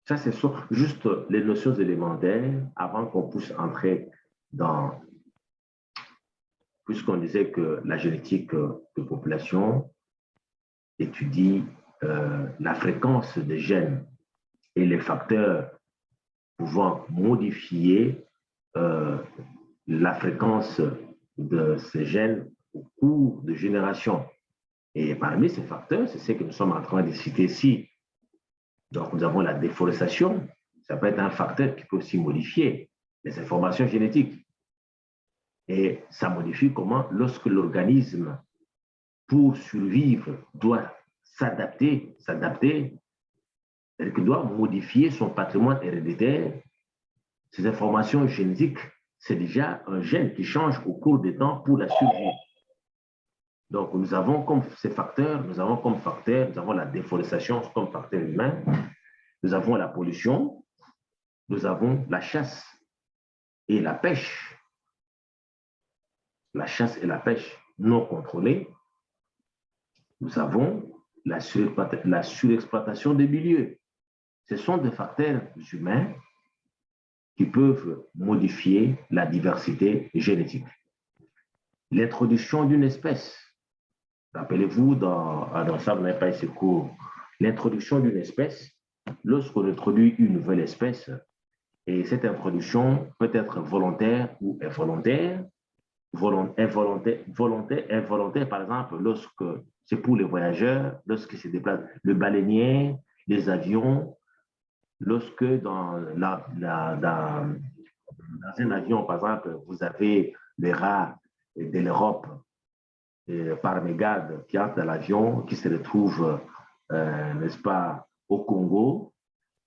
ça c'est juste les notions élémentaires avant qu'on puisse entrer dans, puisqu'on disait que la génétique de population étudie la fréquence des gènes et les facteurs pouvant modifier la fréquence de ces gènes au cours de générations. Et parmi ces facteurs, c'est ce que nous sommes en train de citer ici. Donc, nous avons la déforestation. Ça peut être un facteur qui peut aussi modifier les informations génétiques. Et ça modifie comment, lorsque l'organisme, pour survivre, doit s'adapter, c'est-à-dire qu'il doit modifier son patrimoine héréditaire, ces informations génétiques, c'est déjà un gène qui change au cours des temps pour la survie. Donc, nous avons comme ces facteurs, nous avons la déforestation comme facteur humain, nous avons la pollution, nous avons la chasse et la pêche. La chasse et la pêche non contrôlée. Nous avons la surexploitation des milieux. Ce sont des facteurs humains qui peuvent modifier la diversité génétique. L'introduction d'une espèce. Rappelez-vous, dans ça, vous n'avez pas eu ce cours. L'introduction d'une espèce, lorsqu'on introduit une nouvelle espèce, et cette introduction peut être volontaire ou involontaire, involontaire, par exemple, lorsque c'est pour les voyageurs, lorsqu'ils se déplacent, le baleinier, les avions, lorsque dans un avion, par exemple, vous avez les rats de l'Europe, par mégarde qui entre dans l'avion, qui se retrouve, n'est-ce pas, au Congo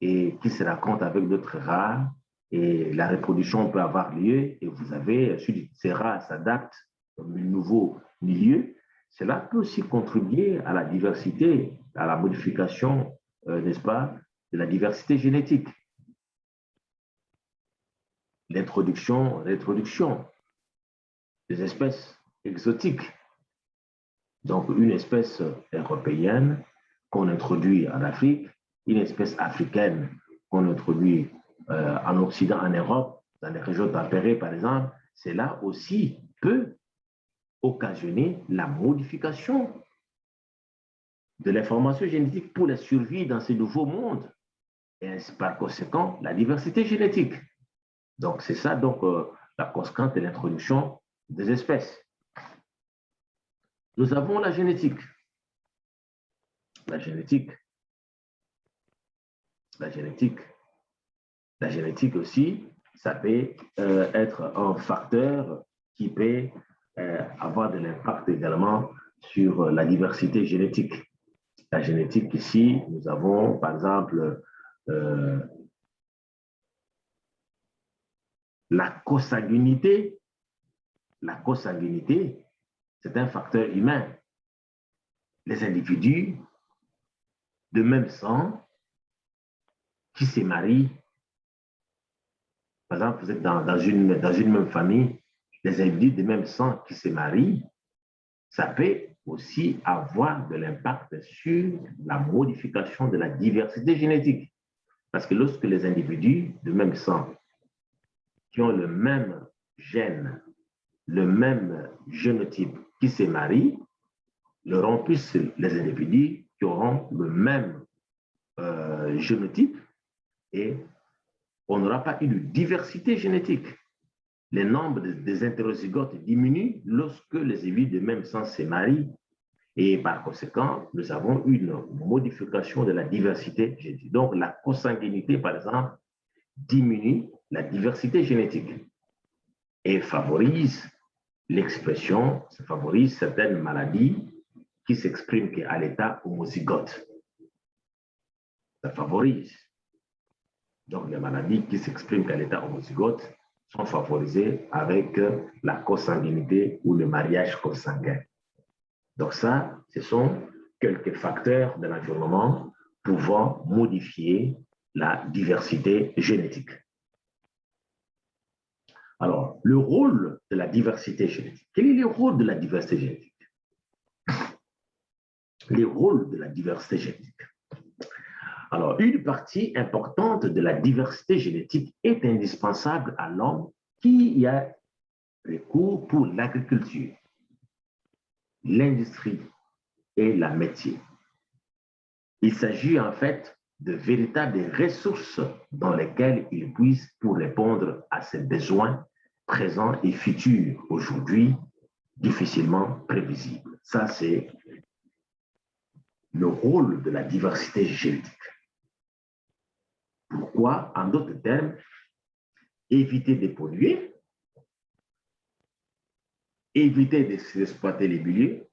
et qui se rencontre avec d'autres rats et la reproduction peut avoir lieu et vous avez, ensuite, ces races s'adaptent comme un nouveau milieu. Cela peut aussi contribuer à la diversité, à la modification, n'est-ce pas, de la diversité génétique. L'introduction, réintroduction des espèces exotiques. Donc, une espèce européenne qu'on introduit en Afrique, une espèce africaine qu'on introduit en Occident, en Europe, dans les régions tempérées, par exemple, cela aussi peut occasionner la modification de l'information génétique pour la survie dans ces nouveaux mondes et par conséquent la diversité génétique. Donc, c'est ça donc la conséquence de l'introduction des espèces. Nous avons la génétique. La génétique. La génétique. La génétique aussi, ça peut être un facteur qui peut avoir de l'impact également sur la diversité génétique. La génétique ici, nous avons par exemple la consanguinité. La consanguinité, c'est un facteur humain. Les individus de même sang qui se marient, par exemple, vous êtes dans une même famille, les individus de même sang qui se marient, ça peut aussi avoir de l'impact sur la modification de la diversité génétique. Parce que lorsque les individus de même sang qui ont le même gène, le même génotype qui se marient, il y aura plus les individus qui auront le même génotype et on n'aura pas une diversité génétique. Le nombre des hétérozygotes diminue lorsque les individus de même sang se marient et par conséquent, nous avons une modification de la diversité génétique. Donc, la consanguinité, par exemple, diminue la diversité génétique et favorise l'expression, ça favorise certaines maladies qui s'expriment qu'à l'état homozygote. Ça favorise. Donc, les maladies qui s'expriment qu'à l'état homozygote sont favorisées avec la consanguinité ou le mariage consanguin. Donc ça, ce sont quelques facteurs de l'environnement pouvant modifier la diversité génétique. Alors, le rôle de la diversité génétique. Quel est le rôle de la diversité génétique? Les rôles de la diversité génétique. Alors, une partie importante de la diversité génétique est indispensable à l'homme qui y a recours pour l'agriculture, l'industrie et la métier. Il s'agit en fait de véritables ressources dans lesquelles il puise pour répondre à ses besoins présents et futurs, aujourd'hui difficilement prévisibles. Ça, c'est le rôle de la diversité génétique. Pourquoi, en d'autres termes, éviter de polluer, éviter d'exploiter les milieux,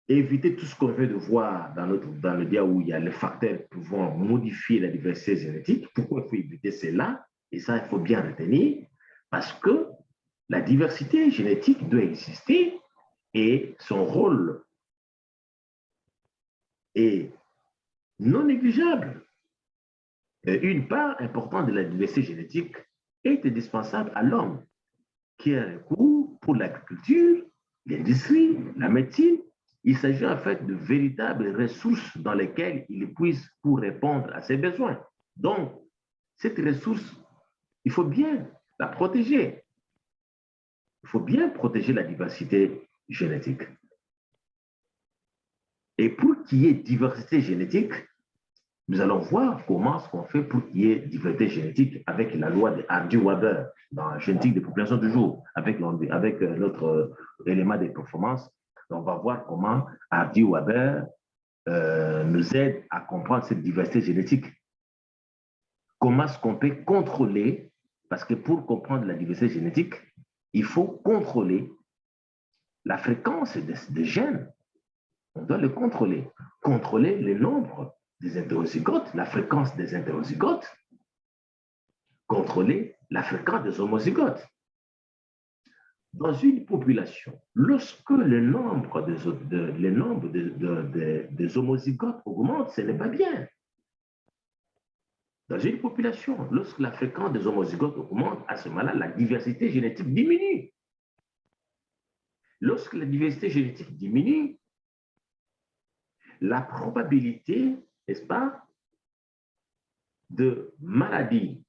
éviter tout ce qu'on veut de voir dans le dia où il y a les facteurs pouvant modifier la diversité génétique. Pourquoi il faut éviter cela? Et ça, il faut bien retenir, parce que la diversité génétique doit exister et son rôle est non négligeable. Une part importante de la diversité génétique est indispensable à l'homme, qui a recours pour l'agriculture, l'industrie, la médecine. Il s'agit en fait de véritables ressources dans lesquelles il puise pour répondre à ses besoins. Donc, cette ressource, il faut bien la protéger. Il faut bien protéger la diversité génétique. Et pour qu'il y ait diversité génétique, nous allons voir comment est-ce qu'on fait pour qu'il y ait diversité génétique avec la loi de Hardy-Waber dans la génétique des populations du jour, avec notre élément de performance. On va voir comment Hardy-Waber nous aide à comprendre cette diversité génétique. Comment est-ce qu'on peut contrôler, parce que pour comprendre la diversité génétique, il faut contrôler la fréquence des gènes. On doit le contrôler. Contrôler le nombre des hétérozygotes, la fréquence des hétérozygotes, contrôler la fréquence des homozygotes. Dans une population, lorsque le nombre des homozygotes augmente, ce n'est pas bien. Dans une population, lorsque la fréquence des homozygotes augmente, à ce moment-là, la diversité génétique diminue. Lorsque la diversité génétique diminue, la probabilité, n'est-ce pas, de maladies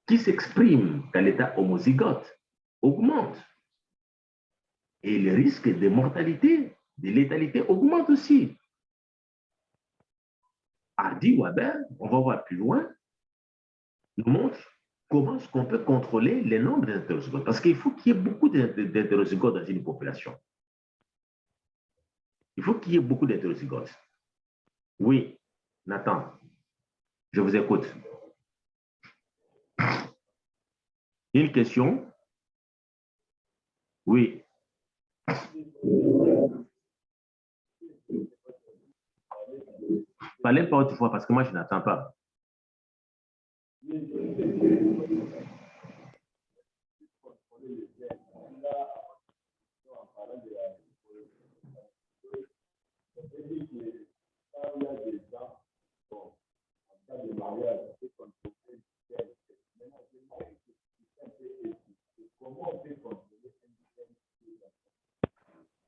qui s'expriment dans l'état homozygote augmente. Et le risque de mortalité, de létalité augmente aussi. Hardy-Waber, on va voir plus loin, nous montre comment est-ce qu'on peut contrôler le nombre d'hétérozygotes. Parce qu'il faut qu'il y ait beaucoup d'hétérozygotes dans une population. Il faut qu'il y ait beaucoup d'hétérozygotes. Oui, Nathan, je vous écoute. Une question? Oui. Parlez pas autrefois parce que moi, je n'attends pas.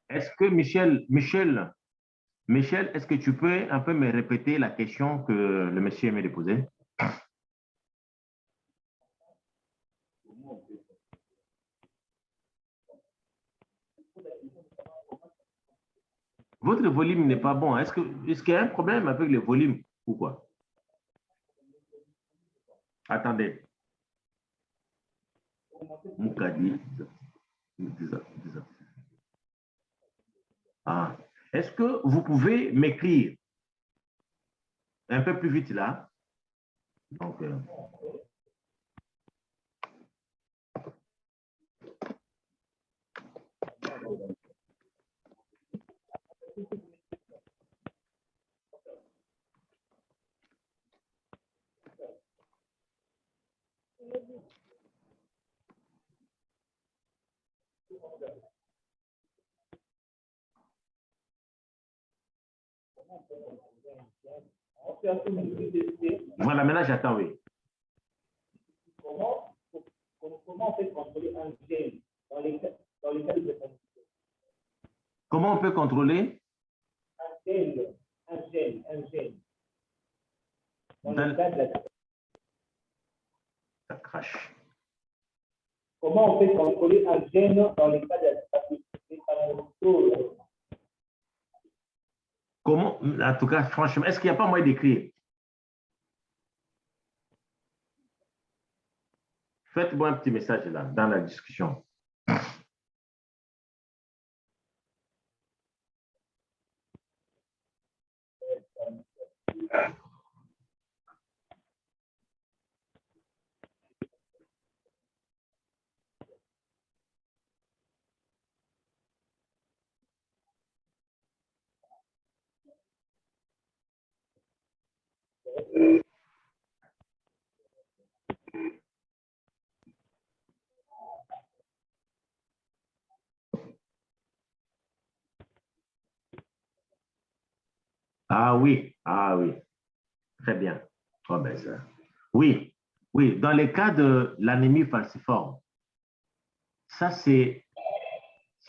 Est-ce que Michel, est-ce que tu peux un peu me répéter la question que le monsieur m'a posée? Votre volume n'est pas bon. Est-ce qu'il y a un problème avec le volume ou quoi? Attendez. Moukadi. Ah. Est-ce que vous pouvez m'écrire un peu plus vite là? Donc, voilà, maintenant j'attends, oui. Comment on peut contrôler un gène dans les cas de Comment on peut contrôler? un gène dans le cas de la... Ça crache. Comment on peut contrôler un gène dans le cas de la... Comment, en tout cas, franchement, est-ce qu'il n'y a pas moyen d'écrire? Faites-moi un petit message là, dans la discussion. Ah oui, très bien. Oh, ben ça. Oui, dans les cas de l'anémie falciforme, ça c'est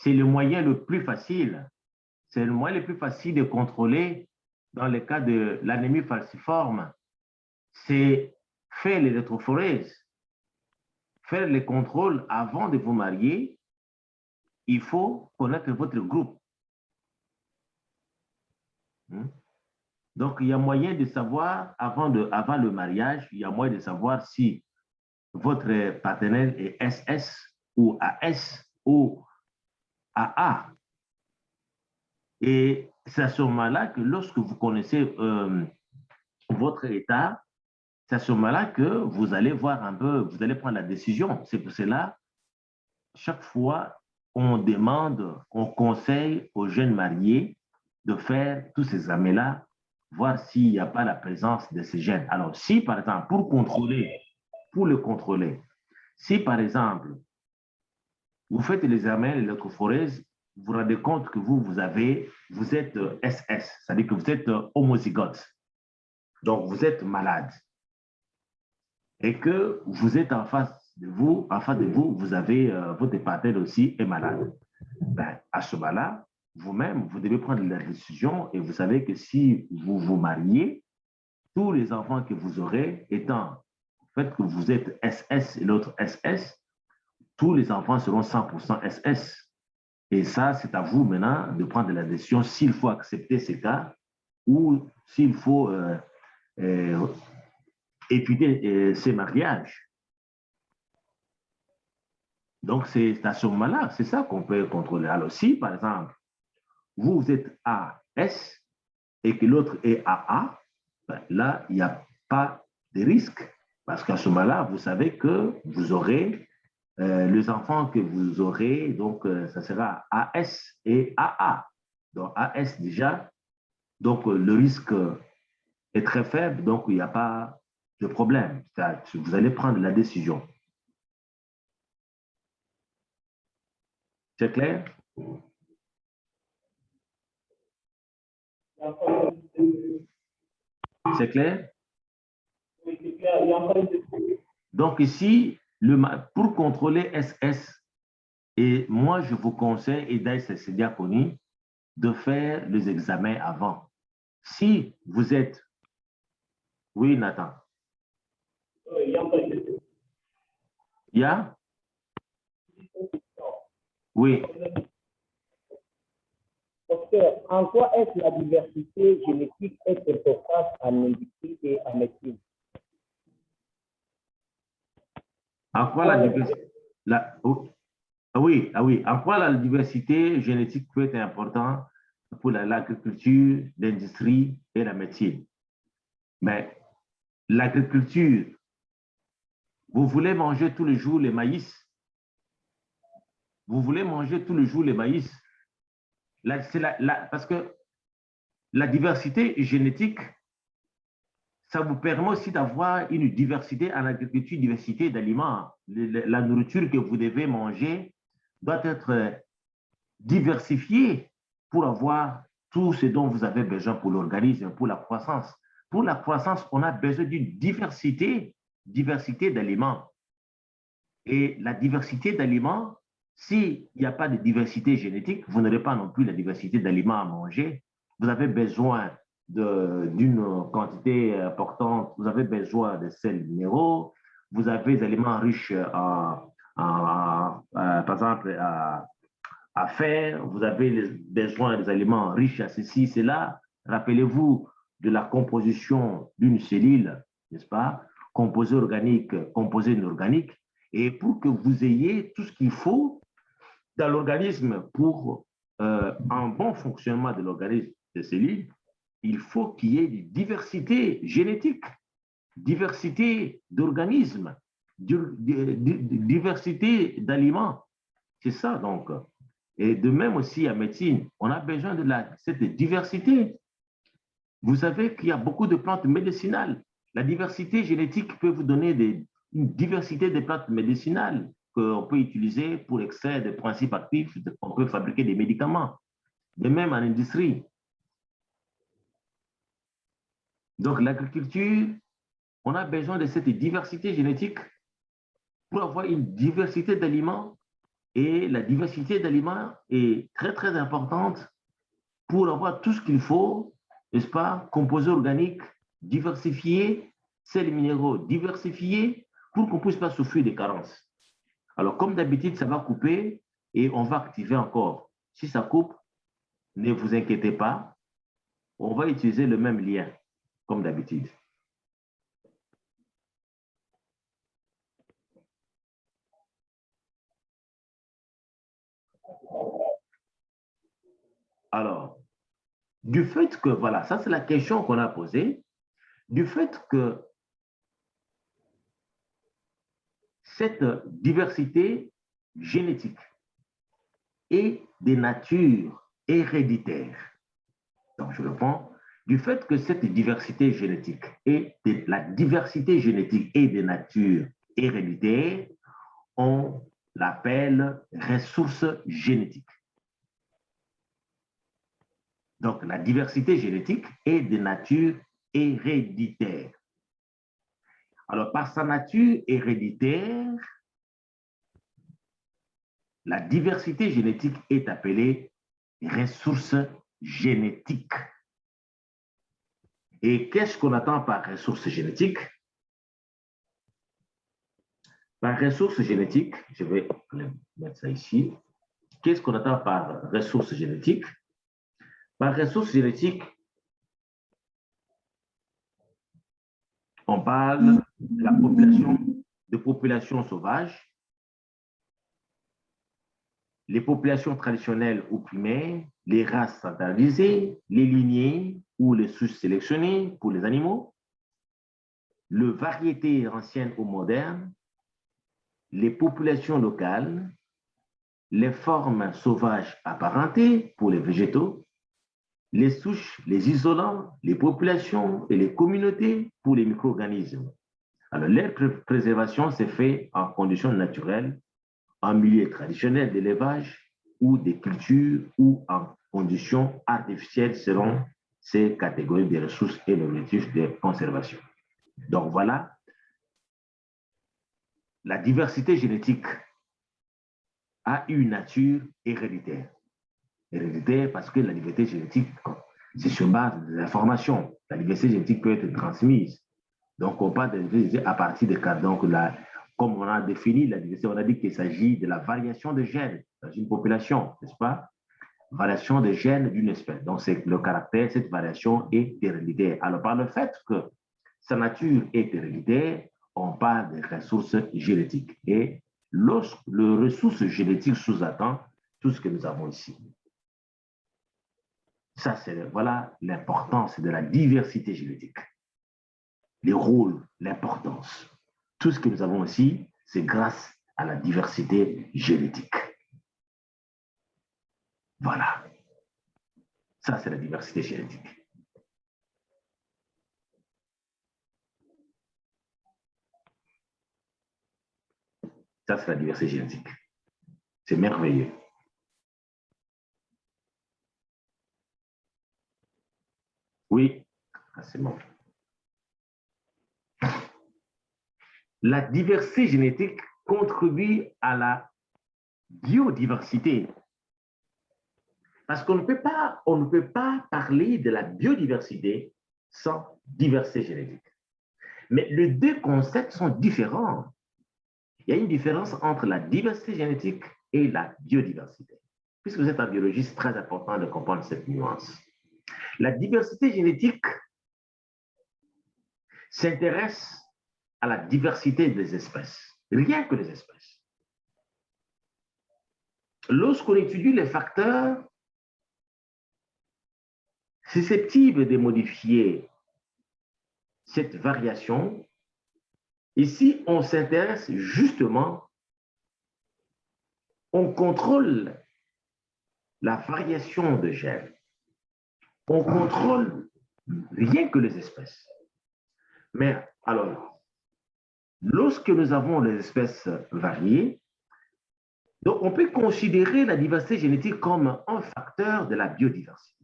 le moyen le plus facile. C'est le moyen le plus facile de contrôler dans le cas de l'anémie falciforme. C'est faire l'électrophorèse, faire les contrôles avant de vous marier. Il faut connaître votre groupe. Donc, il y a moyen de savoir, avant le mariage, il y a moyen de savoir si votre partenaire est SS ou AS ou AA. Et c'est à ce moment-là que lorsque vous connaissez votre état, c'est à ce moment-là que vous allez voir un peu, vous allez prendre la décision. C'est pour cela, chaque fois, on demande, on conseille aux jeunes mariés de faire tous ces examens-là, voir s'il n'y a pas la présence de ces gènes. Alors, si, par exemple, pour contrôler pour le contrôler. Si, par exemple, vous faites l'examen de l'électrophorèse, vous vous rendez compte que vous êtes SS, c'est-à-dire que vous êtes homozygote. Donc, vous êtes malade. Et que vous êtes en face de vous, vous avez votre partenaire aussi est malade. Ben, à ce moment-là, vous-même, vous devez prendre la décision et vous savez que si vous vous mariez, tous les enfants que vous aurez, étant le fait que vous êtes SS et l'autre SS, tous les enfants seront 100% SS. Et ça, c'est à vous maintenant de prendre la décision s'il faut accepter ces cas ou s'il faut épuiser ces mariages. Donc, c'est à ce moment-là, c'est ça qu'on peut contrôler. Alors, si, par exemple, vous êtes AS et que l'autre est AA, ben là, il n'y a pas de risque. Parce qu'à ce moment-là, vous savez que vous aurez les enfants que vous aurez, donc ça sera AS et AA. Donc AS déjà, donc le risque est très faible, donc il n'y a pas de problème. Vous allez prendre la décision. C'est clair? C'est clair? Donc ici, pour contrôler SS, et moi je vous conseille, et d'ASS Diaconie, de faire les examens avant. Si vous êtes... Oui, Nathan. Il y a? Oui. Docteur, en quoi est-ce la diversité génétique est importante en industrie et en médecine? En quoi la diversité... Oui, en quoi la diversité génétique peut être importante pour l'agriculture, l'industrie et la médecine? Mais l'agriculture, vous voulez manger tous les jours les maïs? Vous voulez manger tous les jours les maïs? Parce que la diversité génétique, ça vous permet aussi d'avoir une diversité en agriculture, diversité d'aliments. La nourriture que vous devez manger doit être diversifiée pour avoir tout ce dont vous avez besoin pour l'organisme, pour la croissance. Pour la croissance, on a besoin d'une diversité d'aliments. Et la diversité d'aliments, s'il n'y a pas de diversité génétique, vous n'aurez pas non plus la diversité d'aliments à manger. Vous avez besoin d'une quantité importante, vous avez besoin de sels minéraux, vous avez des aliments riches par exemple, à fer, vous avez besoin des aliments riches à ceci, cela. Rappelez-vous de la composition d'une cellule, n'est-ce pas? Composé organique, composé inorganique. Et pour que vous ayez tout ce qu'il faut dans l'organisme pour un bon fonctionnement de l'organisme des cellules, il faut qu'il y ait une diversité génétique, diversité d'organismes, diversité d'aliments. C'est ça donc. Et de même aussi en médecine, on a besoin de cette diversité. Vous savez qu'il y a beaucoup de plantes médicinales. La diversité génétique peut vous donner une diversité de plantes médicinales qu'on peut utiliser pour extraire des principes actifs, on peut fabriquer des médicaments. De même en industrie. Donc l'agriculture, on a besoin de cette diversité génétique pour avoir une diversité d'aliments. Et la diversité d'aliments est très, très importante pour avoir tout ce qu'il faut, n'est-ce pas, composés organiques diversifiés, sels minéraux diversifiés, pour qu'on ne puisse pas souffrir des carences. Alors, comme d'habitude, ça va couper et on va activer encore. Si ça coupe, ne vous inquiétez pas, on va utiliser le même lien, comme d'habitude. Alors, du fait que, voilà, ça c'est la question qu'on a posée, du fait que cette diversité génétique est de nature héréditaire. Donc, je reprends, du fait que cette diversité génétique et la diversité génétique est de nature héréditaire, on l'appelle ressources génétiques. Donc, la diversité génétique est de nature héréditaire. Alors, par sa nature héréditaire, la diversité génétique est appelée ressources génétiques. Et qu'est-ce qu'on attend par ressources génétiques? Par ressources génétiques, je vais mettre ça ici. Qu'est-ce qu'on attend par ressources génétiques? Par ressources génétiques, on parle de la population sauvage, les populations traditionnelles ou primaires, les races centralisées, les lignées ou les souches sélectionnées pour les animaux, les variétés anciennes ou modernes, les populations locales, les formes sauvages apparentées pour les végétaux, les souches, les isolants, les populations et les communautés pour les micro-organismes. Alors, leur préservation s'est faite en conditions naturelles, en milieu traditionnel d'élevage ou de culture ou en conditions artificielles selon ces catégories de ressources et l'objectif de conservation. Donc voilà, la diversité génétique a une nature héréditaire. Héréditaire parce que la diversité génétique, c'est sur base des informations. La diversité génétique peut être transmise. Donc on parle de diversité à partir des cas. Donc comme on a défini la diversité, on a dit qu'il s'agit de la variation de gènes dans une population, n'est-ce pas? Variation de gènes d'une espèce. Donc, c'est le caractère, cette variation est héréditaire. Alors, par le fait que sa nature est héréditaire, on parle des ressources génétiques. Et lorsque le ressource génétique sous-attend tout ce que nous avons ici. Ça, c'est voilà l'importance de la diversité génétique. Les rôles, l'importance. Tout ce que nous avons ici, c'est grâce à la diversité génétique. Voilà. Ça, c'est la diversité génétique. Ça, c'est la diversité génétique. C'est merveilleux. Oui, c'est bon. La diversité génétique contribue à la biodiversité. Parce qu'on ne peut pas parler de la biodiversité sans diversité génétique. Mais les deux concepts sont différents. Il y a une différence entre la diversité génétique et la biodiversité. Puisque vous êtes en biologie, c'est très important de comprendre cette nuance. La diversité génétique s'intéresse à la diversité des espèces, rien que les espèces. Lorsqu'on étudie les facteurs susceptibles de modifier cette variation, ici, on s'intéresse justement, on contrôle la variation de gènes. On contrôle rien que les espèces. Mais alors, lorsque nous avons les espèces variées, donc on peut considérer la diversité génétique comme un facteur de la biodiversité.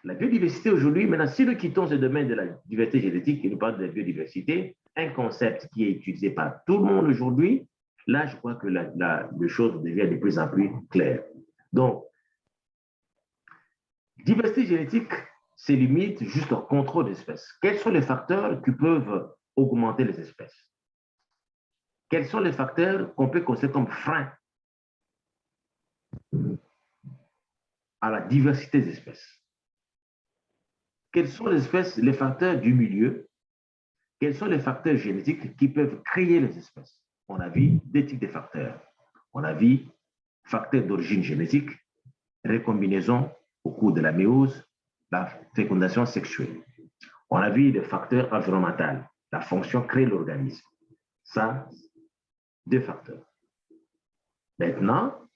La biodiversité aujourd'hui, maintenant, si nous quittons ce domaine de la diversité génétique et nous parlons de la biodiversité, un concept qui est utilisé par tout le monde aujourd'hui, là, je crois que les choses deviennent de plus en plus claires. Donc, diversité génétique se limite juste au contrôle des espèces. Quels sont les facteurs qui peuvent augmenter les espèces? Quels sont les facteurs qu'on peut considérer comme freins à la diversité des espèces? Quels sont les facteurs du milieu? Quels sont les facteurs génétiques qui peuvent créer les espèces? On a vu deux types de facteurs. On a vu facteurs d'origine génétique, recombinaison au cours de la méiose, la fécondation sexuelle. On a vu les facteurs environnementaux, la fonction crée l'organisme. Ça, deux facteurs. Maintenant,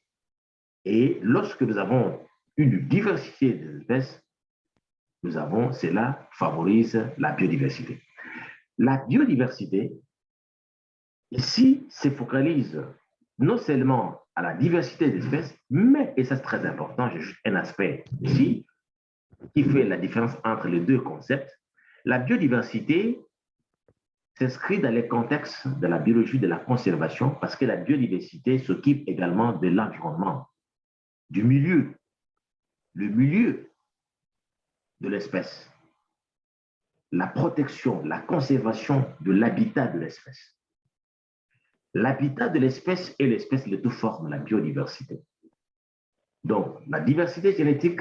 et lorsque nous avons une diversité d'espèces, cela favorise la biodiversité. La biodiversité Ici, se focalise non seulement à la diversité d'espèces, mais, et ça c'est très important, j'ai juste un aspect ici, qui fait la différence entre les deux concepts. La biodiversité s'inscrit dans les contextes de la biologie de la conservation parce que la biodiversité s'occupe également de l'environnement, du milieu, le milieu de l'espèce, la protection, la conservation de l'habitat de l'espèce. L'habitat de l'espèce et l'espèce de tout forme la biodiversité. Donc, la diversité génétique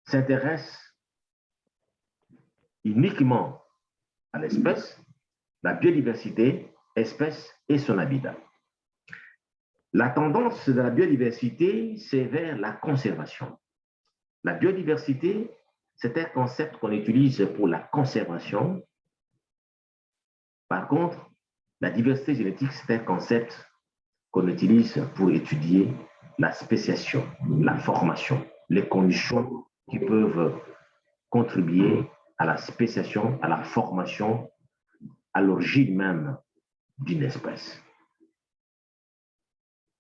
s'intéresse uniquement à l'espèce, la biodiversité, espèce et son habitat. La tendance de la biodiversité, c'est vers la conservation. La biodiversité, c'est un concept qu'on utilise pour la conservation. Par contre, la diversité génétique, c'est un concept qu'on utilise pour étudier la spéciation, la formation, les conditions qui peuvent contribuer à la spéciation, à la formation, à l'origine même d'une espèce.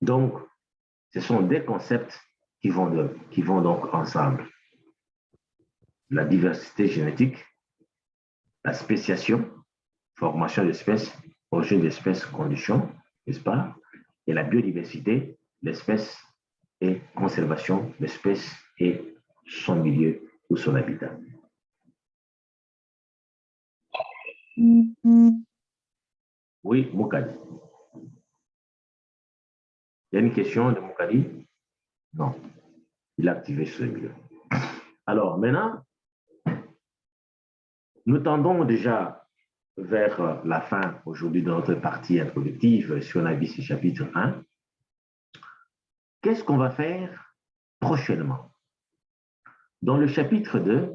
Donc, ce sont des concepts qui vont donc ensemble. La diversité génétique, la spéciation, formation d'espèces, origine d'espèces, conditions, n'est-ce pas? Et la biodiversité, l'espèce et conservation d'espèces et son milieu ou son habitat. Oui, Moukadi. Il y a une question de Moukadi? Non. Il a activé ce milieu. Alors, maintenant, nous tendons déjà vers la fin aujourd'hui de notre partie introductive sur la vie, chapitre 1. Qu'est-ce qu'on va faire prochainement? Dans le chapitre 2,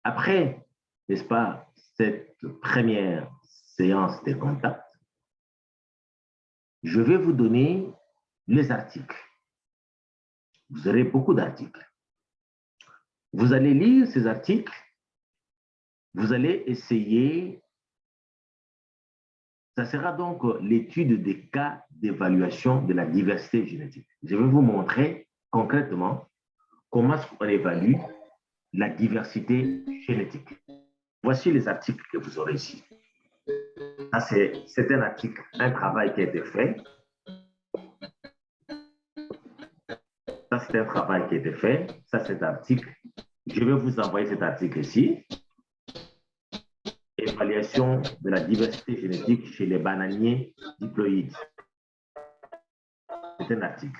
après, n'est-ce pas, cette première séance de contact, je vais vous donner les articles. Vous aurez beaucoup d'articles. Vous allez lire ces articles, vous allez essayer, ça sera donc l'étude des cas d'évaluation de la diversité génétique. Je vais vous montrer concrètement comment on évalue la diversité génétique. Voici les articles que vous aurez ici. C'est un article, un travail qui a été fait. Ça, c'est un travail qui a été fait. Ça, c'est un article. Je vais vous envoyer cet article ici. Évaluation de la diversité génétique chez les bananiers diploïdes. C'est un article.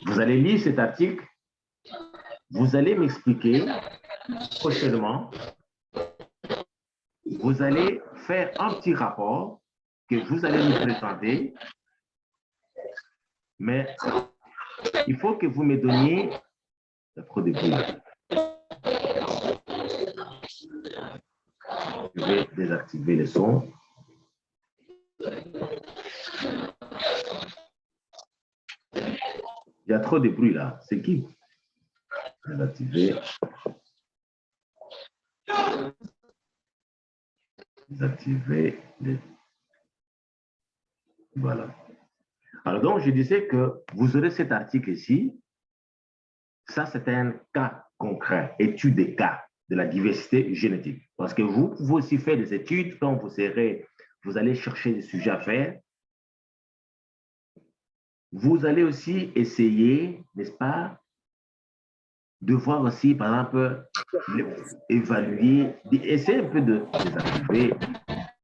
Vous allez lire cet article. Vous allez m'expliquer prochainement. Vous allez faire un petit rapport que vous allez nous présenter. Mais il faut que vous me donniez... Il y a trop de bruit. Je vais désactiver le son. Il y a trop de bruit là. C'est qui? Désactiver. Désactiver les... Voilà. Alors donc, je disais que vous aurez cet article ici. Ça, c'est un cas concret, étude des cas de la diversité génétique. Parce que vous pouvez aussi faire des études quand vous allez chercher des sujets à faire. Vous allez aussi essayer, n'est-ce pas, de voir aussi, par exemple, évaluer, essayer un peu de désactiver